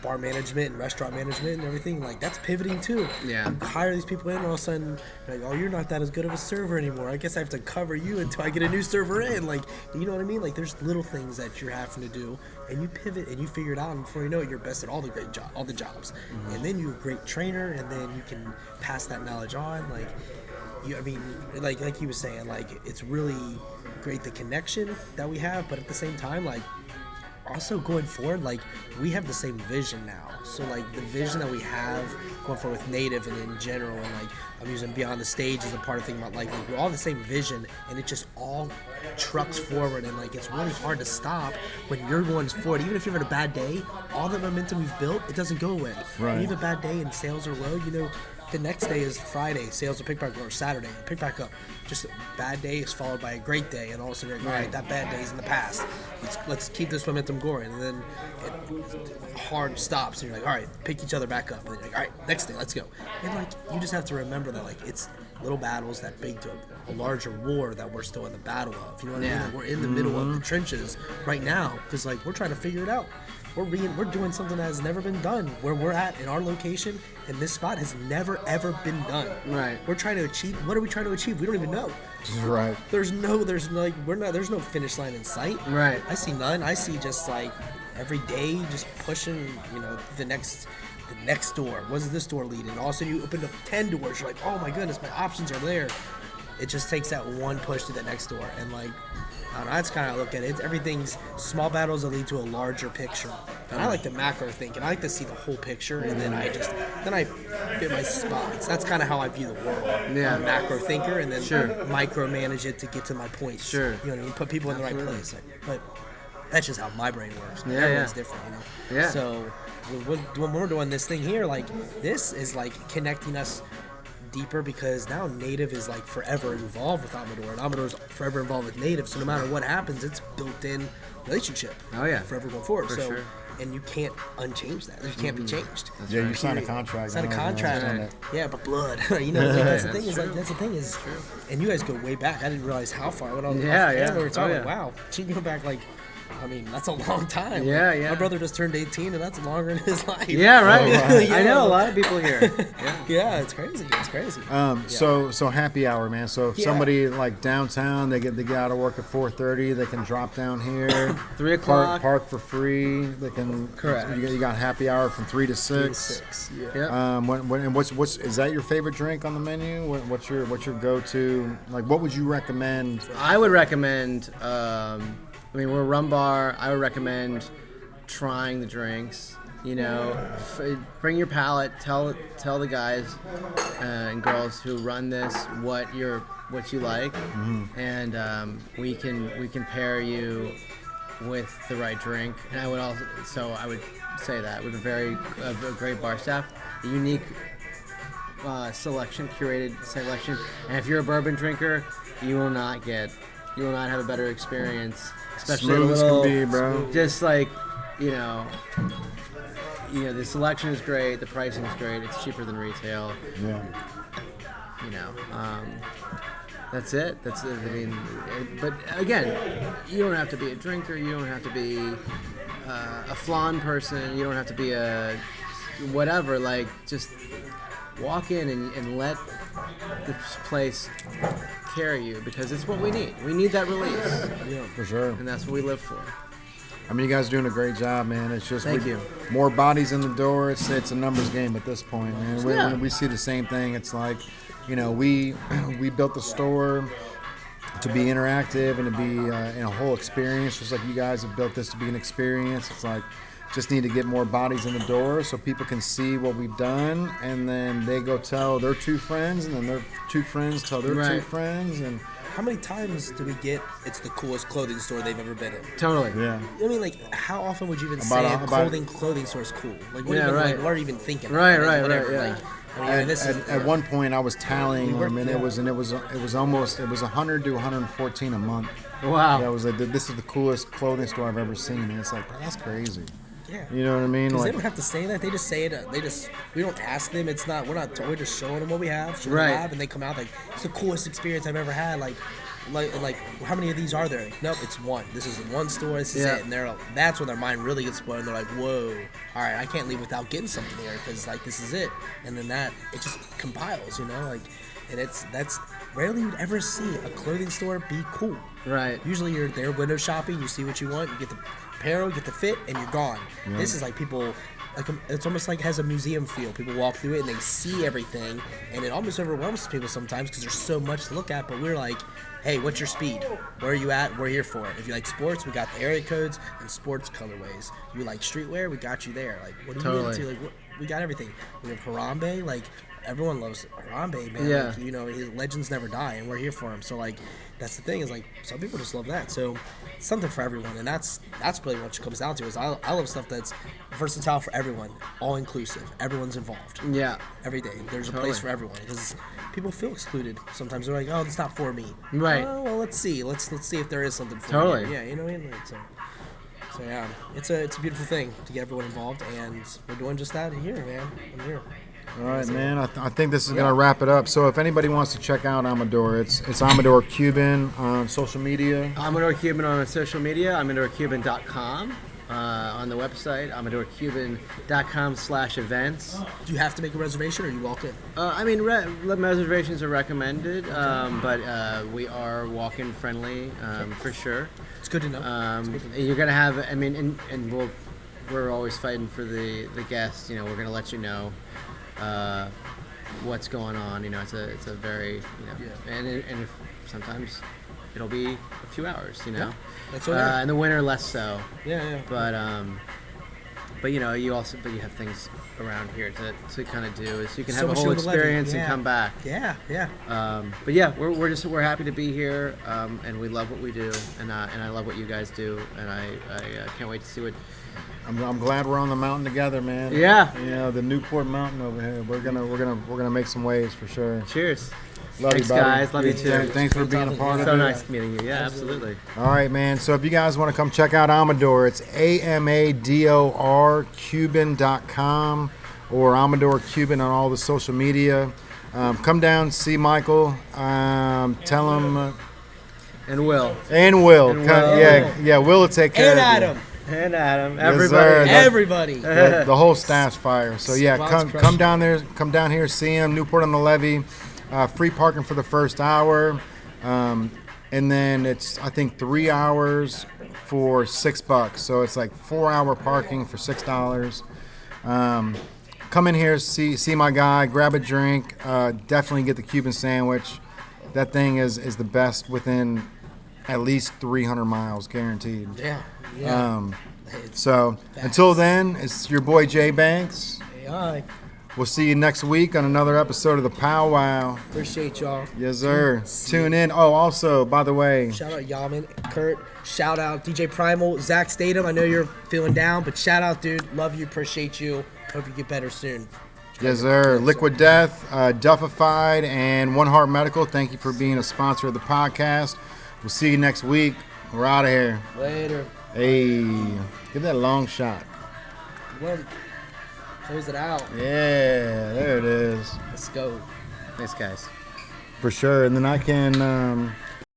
bar management and restaurant management and everything. Like that's pivoting too. Yeah. You hire these people in, and all of a sudden, like, oh, you're not that as good of a server anymore. I guess I have to cover you until I get a new server in. Like, you know what I mean? Like there's little things that you're having to do, and you pivot and you figure it out, and before you know it, you're best at all the jobs. Mm-hmm. And then you're a great trainer, and then you can pass that knowledge on. Like, like he was saying, like it's really great the connection that we have, but at the same time, like also going forward, like we have the same vision now. So like the vision that we have going forward with Native and in general, and like I'm using Beyond the Stage as a part of thinking about like we're all the same vision, and it just all trucks forward, and like it's really hard to stop when you're going forward. Even if you're having a bad day, all the momentum we've built, it doesn't go away. Right. When you have a bad day and sales are low, you know, the next day is Friday, sales will pick back up, or Saturday, pick back up. Just a bad day is followed by a great day, and all of a sudden, all right, that bad day is in the past. Let's keep this momentum going, and then it hard stops, and you're like, all right, pick each other back up, and then you're like, all right, next day, let's go. And like, you just have to remember that like it's little battles that big to a larger war that we're still in the battle of. You know what I mean? Like, we're in the middle of the trenches right now, because like we're trying to figure it out. We're doing something that has never been done where we're at in our location, and this spot has never ever been done. Right. We're trying to achieve. What are we trying to achieve? We don't even know. Right. There's no finish line in sight. Right. I see none. I see just like every day just pushing, you know, the next door. What does this door lead? And all of a sudden you open up 10 doors. You're like, oh my goodness, my options are there. It just takes that one push to the next door, and like, I don't know, that's kind of how I look at it. Everything's small battles that lead to a larger picture. And I like to macro think, and I like to see the whole picture, and then I fit my spots. That's kind of how I view the world. Yeah. I'm a macro thinker, and then micromanage it to get to my points. Sure. You know what I mean? Put people in the right place. But that's just how my brain works. Yeah, Everyone's different, you know? Yeah. So when we're doing this thing here, like, this is like connecting us deeper, because now Native is like forever involved with Amador, and Amador is forever involved with Native, so no matter what happens, it's built-in relationship. Oh yeah, forever going forward. For sure. And you can't unchange that. It can't be changed. You sign a contract. Sign a contract. Yeah, but blood. You know, that's the thing. That's the thing is, and you guys go way back. I didn't realize how far. When I was we were talking. Wow, you go back like. I mean, that's a long time. Yeah, yeah. My brother just turned 18, and that's longer in his life. Yeah, right. I know a lot of people here. Yeah, it's crazy. It's crazy. So happy hour, man. So if somebody like downtown, they get out of work at 4:30, they can drop down here. 3 o'clock. Park for free. They can. Correct. You got happy hour from 3 to 6. 3 to 6. Yeah. What's is that your favorite drink on the menu? What's your go-to? Like, what would you recommend? I would recommend. I mean, we're a rum bar. I would recommend trying the drinks. You know, bring your palate. Tell the guys and girls who run this what you like, and we can pair you with the right drink. And I would say that with a great bar staff, a unique curated selection. And if you're a bourbon drinker, you will not have a better experience, especially Smooth as can be, bro. Just like, you know, the selection is great, the pricing is great, it's cheaper than retail. Yeah. You know, that's it. I mean, but again, you don't have to be a drinker. You don't have to be a flan person. You don't have to be a whatever. Like, just walk in and let this place carry you, because it's what we need. We need that release. Yeah, for sure. And that's what we live for. I mean, you guys are doing a great job, man. It's just Thank you. More bodies in the door. It's a numbers game at this point, man. We see the same thing. It's like, you know, we built the store to be interactive and to be in a whole experience, just like you guys have built this to be an experience. It's like, just need to get more bodies in the door so people can see what we've done, and then they go tell their two friends, and then their two friends tell their two friends. And how many times do we get it's the coolest clothing store they've ever been in? Totally. Yeah. I mean, like, how often would you even say a clothing store is cool? Like, what what are you even thinking? Right. Whatever. Yeah. Like, I mean, at one point, I was tallying them, and it was 100 to 114 a month. Wow. That was this is the coolest clothing store I've ever seen, and it's like, bro, that's crazy. Yeah. You know what I mean? Because Like, they don't have to say that. They just say it. We don't ask them. We're just showing them what we have. And they come out like, it's the coolest experience I've ever had. Like, how many of these are there? Like, nope, it's one. This is the one store. This is it. And that's when their mind really gets blown. They're like, whoa, all right, I can't leave without getting something here, because like, this is it. And then it just compiles, you know, like, and that's rarely you'd ever see a clothing store be cool. Right. Usually you're there window shopping, you see what you want, you get the apparel, you get the fit, and you're gone. Yeah. This is like people, it's almost like it has a museum feel. People walk through it and they see everything, and it almost overwhelms people sometimes because there's so much to look at. But we're like, hey, what's your speed? Where are you at? We're here for it. If you like sports, we got the area codes and sports colorways. You like streetwear, we got you there. Like, what are you into? Like, we got everything. We have Harambe, like, everyone loves Harambe, man. Yeah. Like, you know, his legends never die, and we're here for him. So, like, that's the thing, is like, some people just love that. So, something for everyone, and that's really what it comes down to. Is I love stuff that's versatile for everyone, all inclusive. Everyone's involved. Yeah. Every day, there's a place for everyone, because people feel excluded sometimes. They're like, oh, it's not for me. Right. Oh, well, let's see if there is something for me. Yeah, you know what I mean. So yeah, it's a beautiful thing to get everyone involved, and we're doing just that here, man. I'm here. all right, man. I think this is gonna wrap it up. So if anybody wants to check out Amador, it's Amador Cuban on social media. Amador Cuban on social media. AmadorCuban.com. On the website, AmadorCuban.com/events. Do you have to make a reservation, or you walk in? I mean, reservations are recommended, but we are walk-in friendly for sure. It's good to know. You're gonna have, I mean, and we're always fighting for the guests. You know, we're gonna let you know what's going on. You know, it's a very, you know, and if sometimes it'll be a few hours. You know. Yeah. That's all right. In the winter, less so. Yeah. But you know, you have things around here to kind of do, is you can So have a much whole to the Levee. experience and come back. Yeah. But yeah, we're happy to be here, and we love what we do, and I love what you guys do, and I can't wait to see what. I'm glad we're on the mountain together, man. Yeah. You know, the Newport Mountain over here. We're gonna make some waves for sure. Cheers. Love Thanks, you, buddy. guys. Love you too. Thanks for being a part of So it. nice meeting you. Yeah, absolutely. All right, man. So if you guys want to come check out Amador, it's Amador Cuban.com or Amador Cuban on all the social media. Come down, see Michael. Tell him. And Will. And Will. And Will. Yeah. Will will take care And of Adam. you. And Adam. Yes, Everybody. sir. Everybody. The whole staff's fire. So yeah, Squad's come down there. Come down here, see him. Newport on the Levee. Free parking for the first hour, and then it's, I think, 3 hours for $6. So it's like 4-hour parking for $6. Come in here, see my guy, grab a drink. Definitely get the Cuban sandwich. That thing is the best within at least 300 miles, guaranteed. Yeah. Yeah. So until then, it's your boy Jay Banks. AI. We'll see you next week on another episode of the Powwow. Appreciate y'all. Yes, sir. Tune in. Oh, also, by the way, Shout out Yaman, Kurt. Shout out DJ Primal, Zach Statham. I know you're feeling down, but shout out, dude. Love you. Appreciate you. Hope you get better soon. yes, sir. Liquid Death, Duffified, and One Heart Medical. Thank you for being a sponsor of the podcast. We'll see you next week. We're out of here. Later. Hey, give that long shot. One. Close it out. Yeah, there it is. Let's go. Thanks, guys. For sure. And then I can